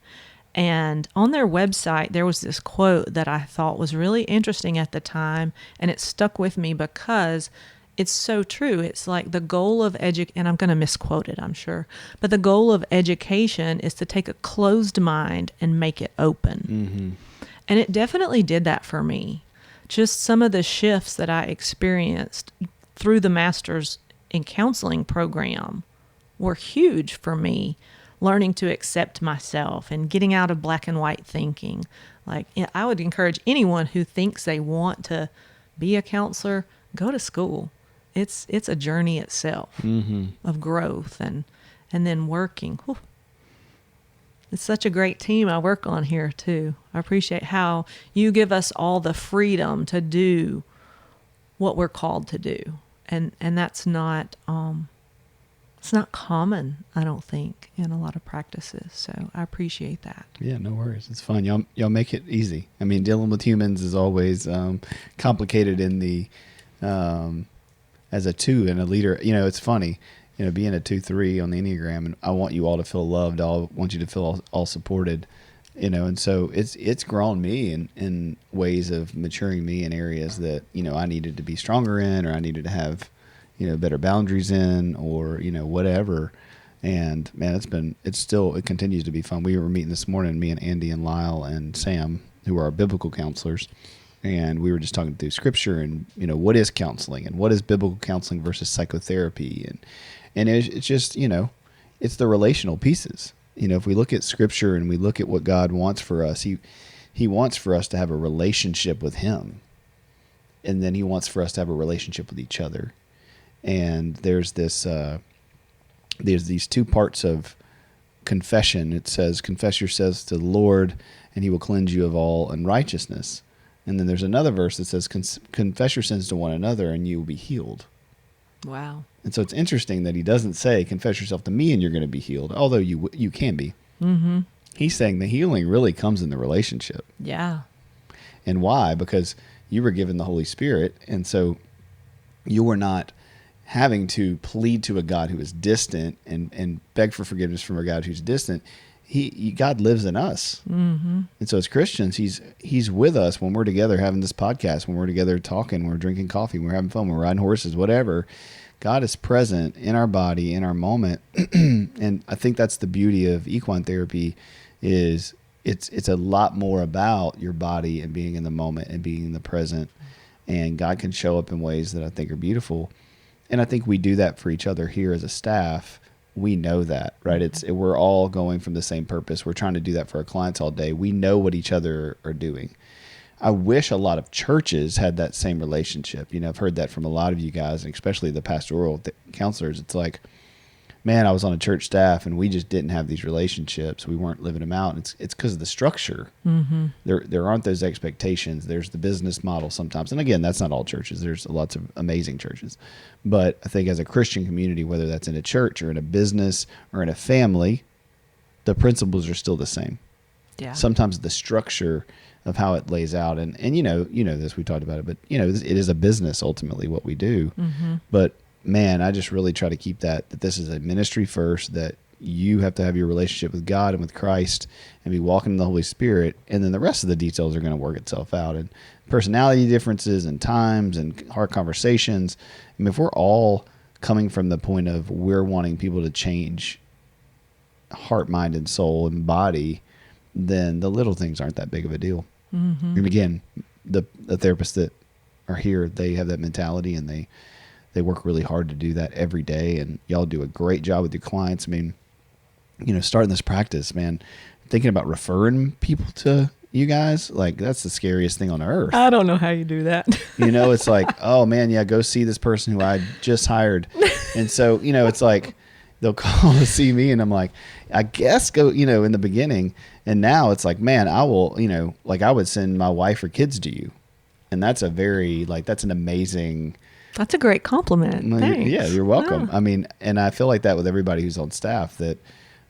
and on their website, there was this quote that I thought was really interesting at the time, and it stuck with me because it's so true. It's like the goal of and I'm going to misquote it, I'm sure, but the goal of education is to take a closed mind and make it open. Mm-hmm. And it definitely did that for me. Just some of the shifts that I experienced through the Master's in Counseling program were huge for me. Learning to accept myself and getting out of black and white thinking. Like, I would encourage anyone who thinks they want to be a counselor, go to school. It's a journey itself Mm-hmm. of growth and then working. Whew. It's such a great team I work on here too. I appreciate how you give us all the freedom to do what we're called to do. And that's not it's not common, I don't think, in a lot of practices. So I appreciate that. Yeah, no worries. It's fun. Y'all make it easy. I mean, dealing with humans is always complicated in the as a 2 and a leader. You know, it's funny. You know, being a 2-3 on the Enneagram, and I want you all to feel loved. I want you to feel all supported. You know, and so it's grown me in ways of maturing me in areas that, you know, I needed to be stronger in, or I needed to have, you know, better boundaries in, or, you know, whatever. And man, it continues to be fun. We were meeting this morning, me and Andy and Lyle and Sam, who are our biblical counselors. And we were just talking through scripture and, you know, what is counseling and what is biblical counseling versus psychotherapy. And it's just, you know, it's the relational pieces. You know, if we look at scripture and we look at what God wants for us, he wants for us to have a relationship with him. And then he wants for us to have a relationship with each other. And there's these 2 parts of confession. It says, confess your sins to the Lord and he will cleanse you of all unrighteousness. And then there's another verse that says, confess your sins to one another and you will be healed. Wow. And so it's interesting that he doesn't say, confess yourself to me and you're going to be healed, although you can be. Mm-hmm. He's saying the healing really comes in the relationship. Yeah. And why? Because you were given the Holy Spirit, and so you were not having to plead to a God who is distant and beg for forgiveness from a God who's distant. God lives in us. Mm-hmm. And so as Christians, he's with us when we're together having this podcast, when we're together talking, when we're drinking coffee, when we're having fun, when we're riding horses, whatever. God is present in our body, in our moment. And I think that's the beauty of equine therapy is it's a lot more about your body and being in the moment and being in the present. And God can show up in ways that I think are beautiful. And I think we do that for each other here as a staff. We know that, right? We're all going from the same purpose. We're trying to do that for our clients all day. We know what each other are doing. I wish a lot of churches had that same relationship. You know, I've heard that from a lot of you guys, and especially the pastoral counselors. It's like, man, I was on a church staff and we just didn't have these relationships. We weren't living them out. And it's because of the structure. Mm-hmm. There aren't those expectations. There's the business model sometimes. And again, that's not all churches. There's lots of amazing churches. But I think as a Christian community, whether that's in a church or in a business or in a family, the principles are still the same. Yeah. Sometimes the structure of how it lays out. And you know this, we talked about it, but you know, it is a business ultimately what we do. Mm-hmm. But man, I just really try to keep that this is a ministry first, that you have to have your relationship with God and with Christ and be walking in the Holy Spirit. And then the rest of the details are going to work itself out, and personality differences and times and hard conversations. I mean, if we're all coming from the point of we're wanting people to change heart, mind, and soul and body, then the little things aren't that big of a deal. Mm-hmm. And again, the therapists that are here, they have that mentality, and they work really hard to do that every day. And y'all do a great job with your clients. I mean, you know, starting this practice, man, thinking about referring people to you guys, like that's the scariest thing on earth. I don't know how you do that. You know, it's like, oh man, yeah, go see this person who I just hired. And so, you know, it's like they'll call to see me and I'm like, I guess go, you know, in the beginning. And now it's like, man, I will, you know, like I would send my wife or kids to you. And that's that's an amazing That's a great compliment. No, Thanks. yeah, you're welcome. Yeah. I mean, and I feel like that with everybody who's on staff, that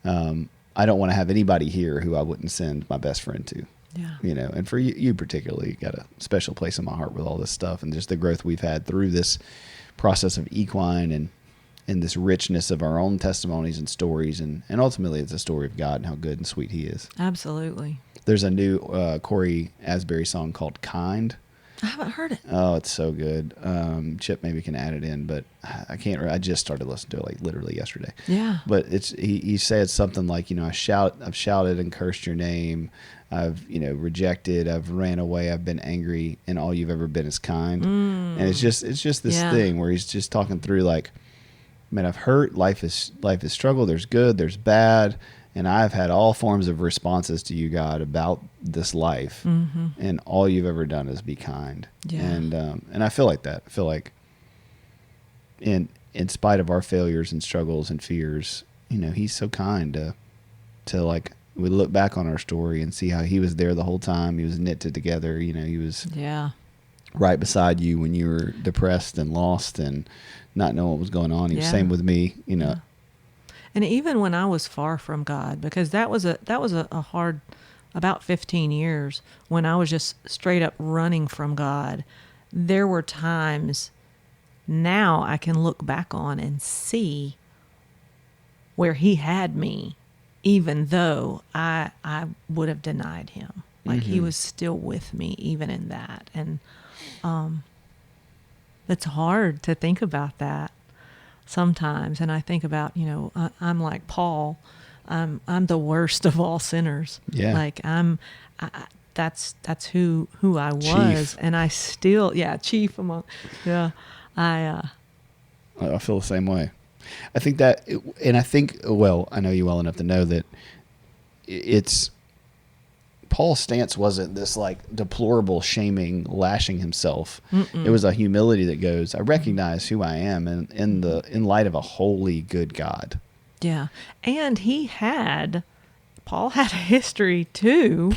I don't want to have anybody here who I wouldn't send my best friend to. Yeah. You know, and for you particularly, you got a special place in my heart with all this stuff and just the growth we've had through this process of Equine and this richness of our own testimonies and stories. And ultimately, it's a story of God and how good and sweet he is. Absolutely. There's a new Corey Asbury song called Kind. I haven't heard it. Oh, it's so good. Chip maybe can add it in, but I can't. I just started listening to it like literally yesterday. Yeah. But he said something like, you know, I've shouted and cursed your name. I've, you know, rejected. I've ran away. I've been angry, and all you've ever been is kind. And it's just this thing where he's just talking through like, man, I've hurt. Life is struggle. There's good. There's bad. And I've had all forms of responses to you, God, about this life, and all you've ever done is be kind. Yeah. And I feel like that. I feel like in spite of our failures and struggles and fears, you know, he's so kind to like, we look back on our story and see how he was there the whole time. He was knitted together. You know, he was right beside you when you were depressed and lost and not knowing what was going on. He was same with me, you know. Yeah. And even when I was far from God, because that was a hard, about 15 years when I was just straight up running from God. There were times now I can look back on and see where he had me, even though I would have denied him. Like he was still with me even in that. And it's hard to think about that sometimes. And I think about, you know, I'm like Paul. I'm the worst of all sinners. Yeah. Like that's who I was. Chief. And I still, chief among, I feel the same way. I think that, and I think, well, I know you well enough to know that it's, Paul's stance wasn't this like deplorable shaming, lashing himself. It was a humility that goes, I recognize who I am in light of a holy, good God. Yeah. And Paul had a history too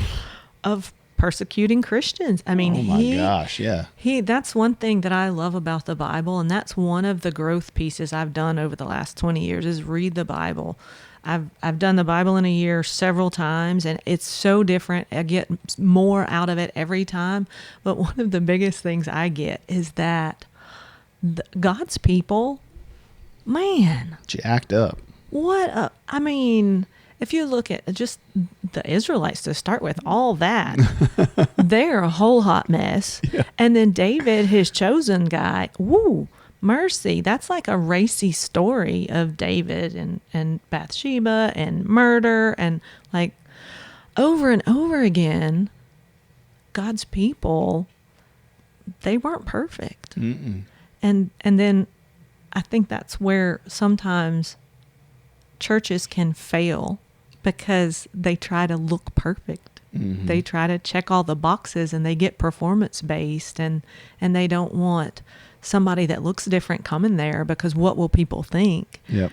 of persecuting Christians. I mean, oh my gosh, yeah. That's one thing that I love about the Bible. And that's one of the growth pieces I've done over the last 20 years is read the Bible. I've done the Bible in a year several times, and it's so different. I get more out of it every time. But one of the biggest things I get is that God's people, man, Jacked up. I mean, if you look at just the Israelites to start with, all that, they're a whole hot mess. Yeah. And then David, his chosen guy, mercy. That's like a racy story of David and Bathsheba and murder and like over and over again, God's people, they weren't perfect. And then I think that's where sometimes churches can fail because they try to look perfect. They try to check all the boxes and they get performance based and they don't want somebody that looks different coming there because what will people think? Yep.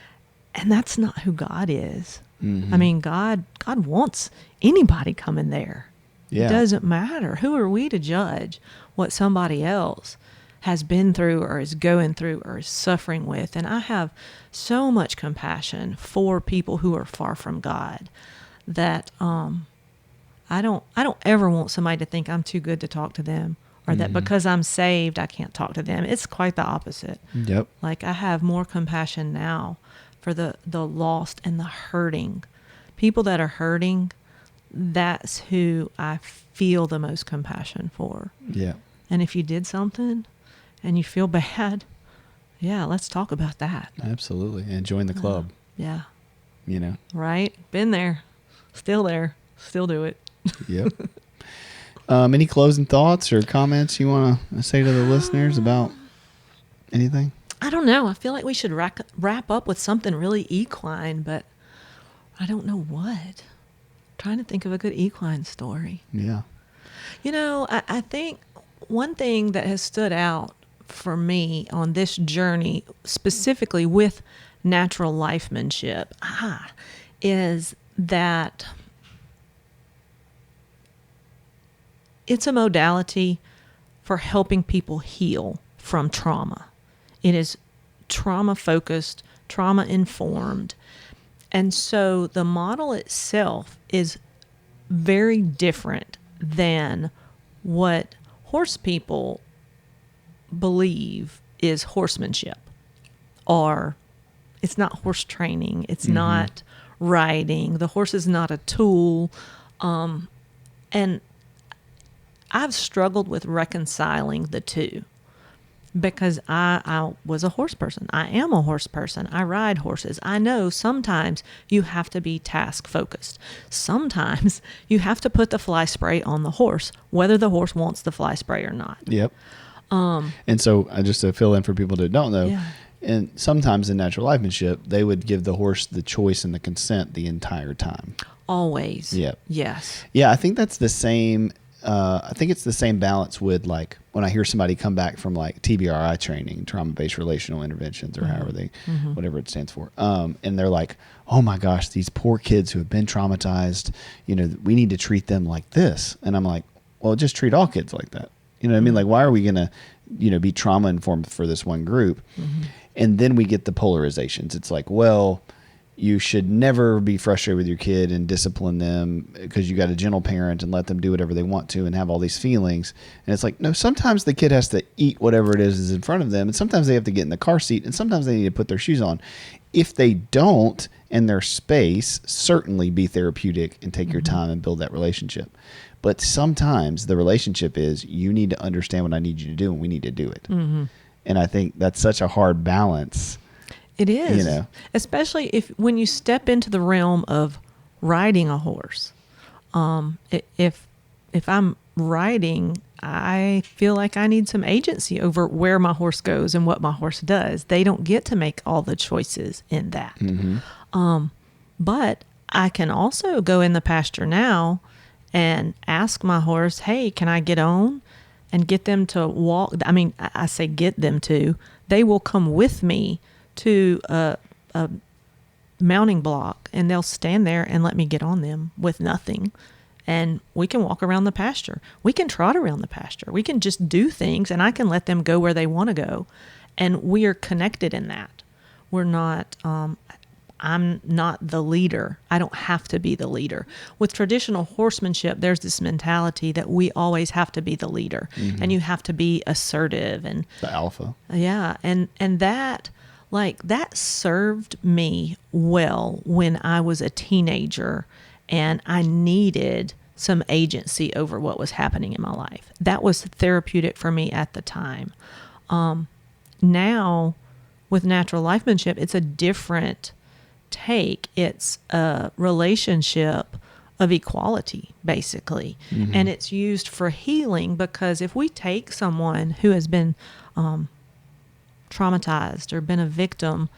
And that's not who God is. I mean, God wants anybody coming there. Yeah. It doesn't matter. Who are we to judge what somebody else has been through or is going through or is suffering with? And I have so much compassion for people who are far from God that I don't ever want somebody to think I'm too good to talk to them or that because I'm saved, I can't talk to them. It's quite the opposite. Yep. Like I have more compassion now for the lost and the hurting. People that are hurting, that's who I feel the most compassion for. Yeah. And if you did something and you feel bad, let's talk about that. Absolutely. And join the club. Yeah. You know. Right? Been there. Still there. Still do it. Yep. Any closing thoughts or comments you want to say to the listeners about anything? I don't know. I feel like we should wrap up with something really equine, but I don't know what. Trying to think of a good equine story. Yeah. You know, I think one thing that has stood out for me on this journey, specifically with natural lifemanship, is that it's a modality for helping people heal from trauma. It is trauma focused, trauma informed. And so the model itself is very different than what horse people believe is horsemanship. Or it's not horse training. It's not riding. The horse is not a tool. And I've struggled with reconciling the two because I was a horse person. I am a horse person. I ride horses. I know sometimes you have to be task focused. Sometimes you have to put the fly spray on the horse, whether the horse wants the fly spray or not. Yep. And so just to fill in for people that don't know, Yeah. and sometimes in natural livemanship, they would give the horse the choice and the consent the entire time. Always. Yep. Yes. Yeah, I think that's the same. I think it's the same balance with like when I hear somebody come back from like TBRI training, trauma-based relational interventions, or however they, whatever it stands for. And they're like, oh my gosh, these poor kids who have been traumatized, we need to treat them like this. And I'm like, well, just treat all kids like that. You know what I mean? Like, why are we going to, be trauma informed for this one group? And then we get the polarizations. It's like, well, you should never be frustrated with your kid and discipline them because you got a gentle parent and let them do whatever they want to and have all these feelings. And it's like, no, sometimes the kid has to eat whatever it is in front of them. And sometimes they have to get in the car seat and sometimes they need to put their shoes on. If they don't, and their space, certainly be therapeutic and take your time and build that relationship. But sometimes the relationship is you need to understand what I need you to do and we need to do it. And I think that's such a hard balance. It is, especially when you step into the realm of riding a horse. If I'm riding, I feel like I need some agency over where my horse goes and what my horse does. They don't get to make all the choices in that. But I can also go in the pasture now and ask my horse, hey, can I get on? And get them to walk. I mean, I say get them to. They will come with me to a mounting block and they'll stand there and let me get on them with nothing. And we can walk around the pasture. We can trot around the pasture. We can just do things and I can let them go where they want to go. And we are connected in that. We're not, I'm not the leader. I don't have to be the leader. With traditional horsemanship, there's this mentality that we always have to be the leader and you have to be assertive and the alpha. Yeah. And that, that served me well when I was a teenager and I needed some agency over what was happening in my life. That was therapeutic for me at the time. Now, with natural livemanship, it's a different take. It's a relationship of equality, basically. And it's used for healing because if we take someone who has been traumatized or been a victim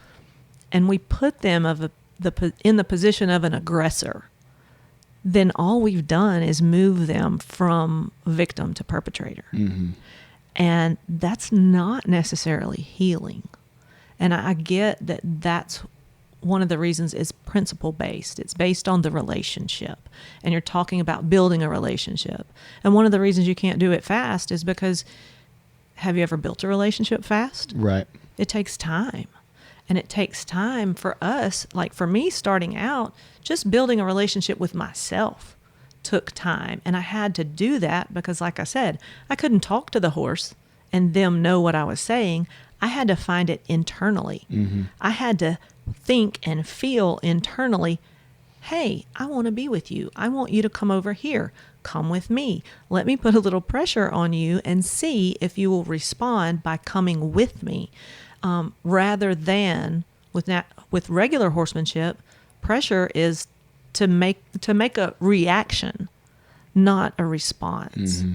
and we put them in the position of an aggressor, then all we've done is move them from victim to perpetrator. And that's not necessarily healing. And I get that that's one of the reasons is principle based. It's based on the relationship. And you're talking about building a relationship. And one of the reasons you can't do it fast is because have you ever built a relationship fast? Right. It takes time. And it takes time for us, like for me starting out, just building a relationship with myself took time. And I had to do that because, like I said, I couldn't talk to the horse and them know what I was saying. I had to find it internally. I had to think and feel internally, hey, I want to be with you. I want you to come over here. Come with me. Let me put a little pressure on you and see if you will respond by coming with me. Rather than with regular horsemanship, pressure is to make a reaction, not a response.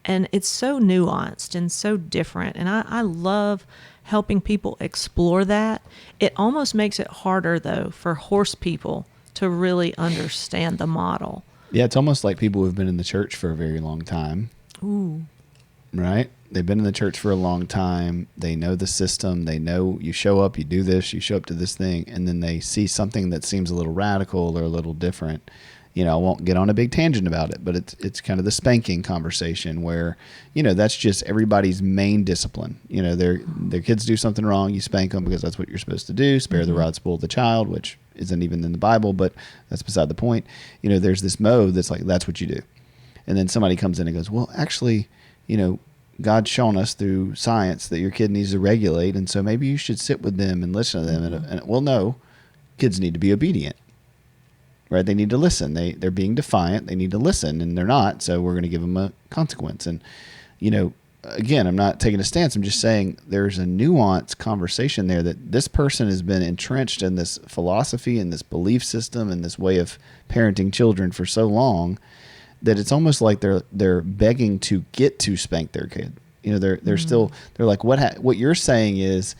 And it's so nuanced and so different. And I love helping people explore that. It almost makes it harder, though, for horse people to really understand the model. Yeah, it's almost like people who've been in the church for a very long time. Ooh. Right? They've been in the church for a long time. They know the system. They know you show up, you do this, you show up to this thing, and then they see something that seems a little radical or a little different. I won't get on a big tangent about it, but it's kind of the spanking conversation where, that's just everybody's main discipline. Their kids do something wrong, you spank them because that's what you're supposed to do. Spare the rod, spoil the child, which isn't even in the Bible, but that's beside the point. There's this mode that's like, that's what you do. And then somebody comes in and goes, well, actually, God's shown us through science that your kid needs to regulate, and so maybe you should sit with them and listen to them. And well, no, kids need to be obedient, right? They need to listen. They're being defiant. They need to listen, and they're not. So we're going to give them a consequence. And again, I'm not taking a stance. I'm just saying there's a nuanced conversation there that this person has been entrenched in this philosophy and this belief system and this way of parenting children for so long that it's almost like they're begging to get to spank their kid. They're still, they're like, what you're saying is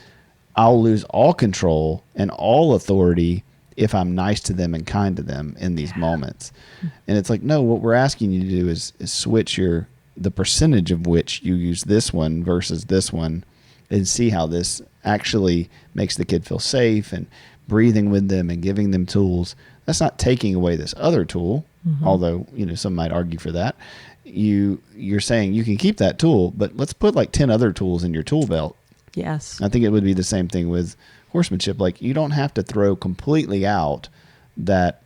I'll lose all control and all authority if I'm nice to them and kind to them in these moments. And it's like, no, what we're asking you to do is switch the percentage of which you use this one versus this one, and see how this actually makes the kid feel safe and breathing with them and giving them tools. That's not taking away this other tool. Although, some might argue for that. You're saying you can keep that tool, but let's put like 10 other tools in your tool belt. Yes. I think it would be the same thing with horsemanship. Like, you don't have to throw completely out that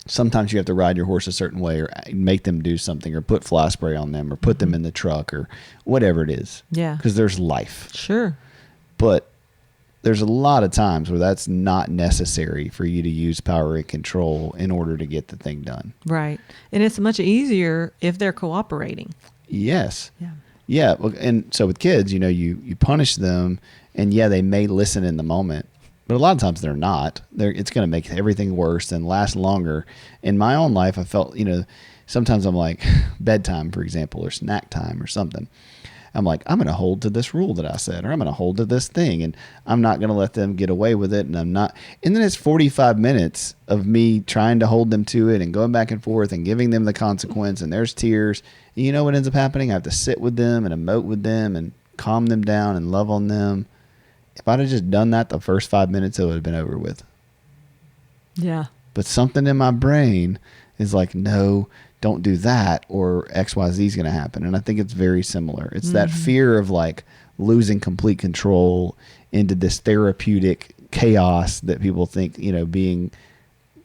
sometimes you have to ride your horse a certain way or make them do something or put fly spray on them or put them in the truck or whatever it is. Yeah. Because there's life. Sure. But there's a lot of times where that's not necessary for you to use power and control in order to get the thing done. Right. And it's much easier if they're cooperating. Yes. Yeah. Yeah. And so with kids, you punish them, and they may listen in the moment, but a lot of times they're not. It's going to make everything worse and last longer. In my own life, I felt, sometimes I'm like bedtime, for example, or snack time or something. I'm like, I'm going to hold to this rule that I said, or I'm going to hold to this thing, and I'm not going to let them get away with it. And I'm not. And then it's 45 minutes of me trying to hold them to it and going back and forth and giving them the consequence. And there's tears. And you know what ends up happening? I have to sit with them and emote with them and calm them down and love on them. If I'd have just done that the first 5 minutes, it would have been over with. Yeah. But something in my brain is like, no, don't do that, or XYZ is going to happen. And I think it's very similar. It's that fear of like losing complete control into this therapeutic chaos that people think, being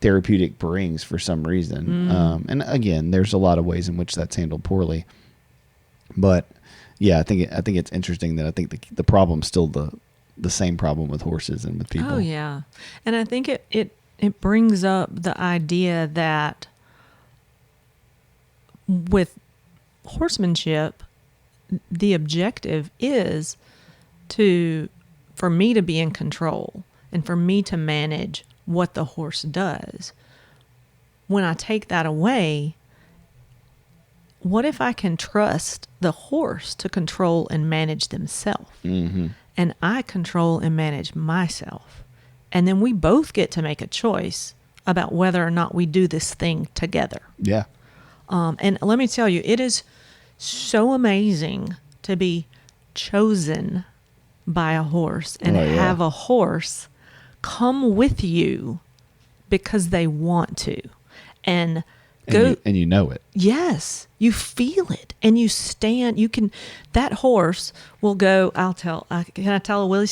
therapeutic brings for some reason. And again, there's a lot of ways in which that's handled poorly. But yeah, I think it's interesting that I think the problem's still the same problem with horses and with people. Oh yeah. And I think it brings up the idea that with horsemanship, the objective is for me to be in control and for me to manage what the horse does. When I take that away, what if I can trust the horse to control and manage themselves? Mm-hmm. And I control and manage myself. And then we both get to make a choice about whether or not we do this thing together. Yeah. And let me tell you, it is so amazing to be chosen by a horse and have a horse come with you because they want to. And go. And you know it. Yes, you feel it, and you stand. That horse will go. Can I tell a Willie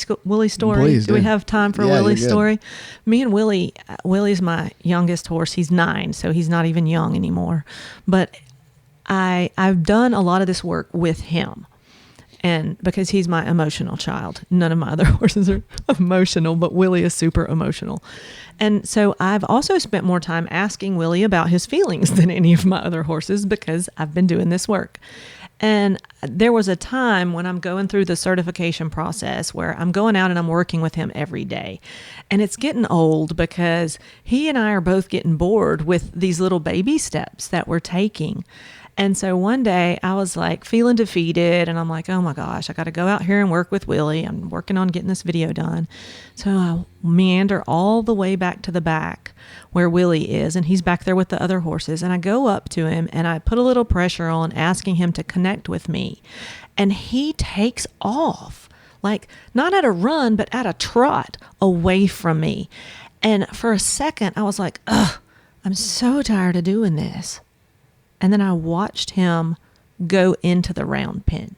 story? Please do we have time for a Yeah, Willie you're good. story? Me and Willie's my youngest horse. He's 9, so he's not even young anymore. But I've done a lot of this work with him, and because he's my emotional child. None of my other horses are emotional, but Willie is super emotional. And so I've also spent more time asking Willie about his feelings than any of my other horses because I've been doing this work. And there was a time when I'm going through the certification process where I'm going out and I'm working with him every day. And it's getting old because he and I are both getting bored with these little baby steps that we're taking. And so one day I was like feeling defeated, and I'm like, oh my gosh, I got to go out here and work with Willie. I'm working on getting this video done. So I meander all the way back to the back where Willie is, and he's back there with the other horses. And I go up to him and I put a little pressure on, asking him to connect with me. And he takes off, like not at a run, but at a trot away from me. And for a second I was like, ugh. I'm so tired of doing this. And then I watched him go into the round pen.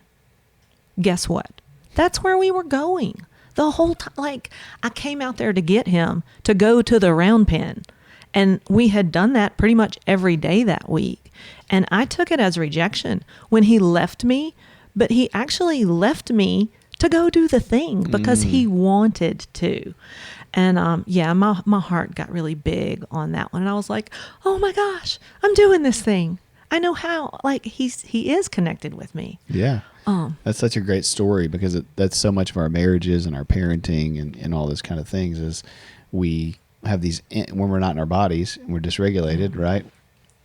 Guess what? That's where we were going the whole time. Like, I came out there to get him to go to the round pen. And we had done that pretty much every day that week. And I took it as rejection when he left me, but he actually left me to go do the thing because he wanted to. And yeah, my heart got really big on that one. And I was like, oh my gosh, I'm doing this thing. I know how. Like, he is connected with me. Yeah. That's such a great story because that's so much of our marriages and our parenting and all those kind of things is we have these, when we're not in our bodies and we're dysregulated, right?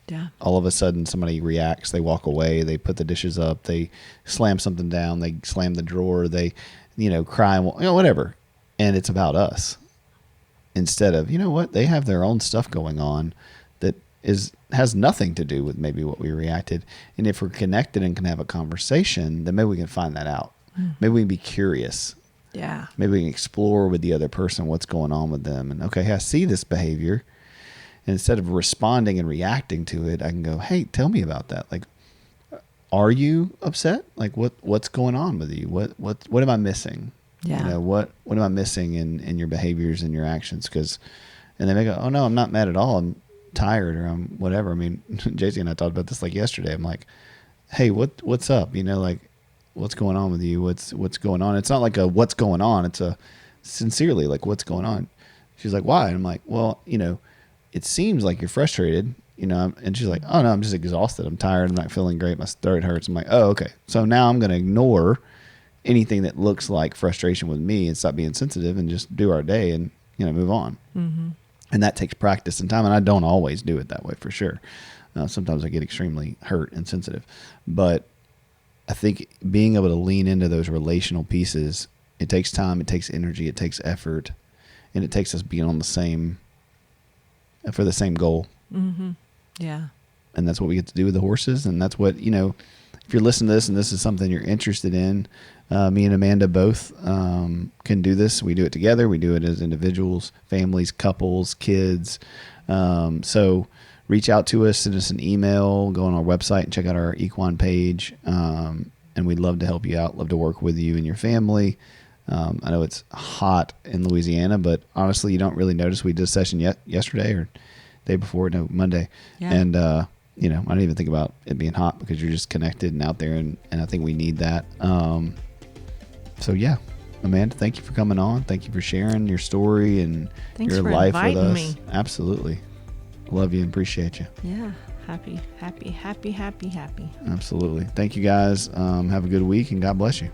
Yeah. All of a sudden somebody reacts, they walk away, they put the dishes up, they slam something down, they slam the drawer, they, cry, whatever. And it's about us instead of, what, they have their own stuff going on that has nothing to do with maybe what we reacted. And if we're connected and can have a conversation, then maybe we can find that out. Maybe we can be curious. Yeah. Maybe we can explore with the other person what's going on with them. And okay, I see this behavior. And instead of responding and reacting to it, I can go, hey, tell me about that. Like, are you upset? Like, what's going on with you? What am I missing? Yeah. What am I missing in your behaviors and your actions? And then they go, oh no, I'm not mad at all. I'm tired or I'm whatever. I mean, JC and I talked about this like yesterday. I'm like, hey, what's up? Like, what's going on with you? What's going on? It's not like a what's going on. It's a sincerely like, what's going on? She's like, why? And I'm like, well, it seems like you're frustrated, and she's like, oh no, I'm just exhausted. I'm tired. I'm not feeling great. My throat hurts. I'm like, oh, okay. So now I'm going to ignore anything that looks like frustration with me and stop being sensitive and just do our day and, move on. Mm-hmm. And that takes practice and time. And I don't always do it that way for sure. Sometimes I get extremely hurt and sensitive, but I think being able to lean into those relational pieces, it takes time, it takes energy, it takes effort, and it takes us being on for the same goal. Mm-hmm. Yeah. And that's what we get to do with the horses. And that's what, if you're listening to this and this is something you're interested in, me and Amanda both can do this. We do it together. We do it as individuals, families, couples, kids. So reach out to us, send us an email, go on our website and check out our Equine page. And we'd love to help you out, love to work with you and your family. I know it's hot in Louisiana, but honestly, you don't really notice. We did a session yesterday or day before, no, Monday. Yeah. And, I don't even think about it being hot because you're just connected and out there. And I think we need that. So yeah, Amanda, thank you for coming on. Thank you for sharing your story and Thanks your for life with us. Me. Absolutely. Love you and appreciate you. Yeah. Happy. Absolutely. Thank you guys. Have a good week and God bless you.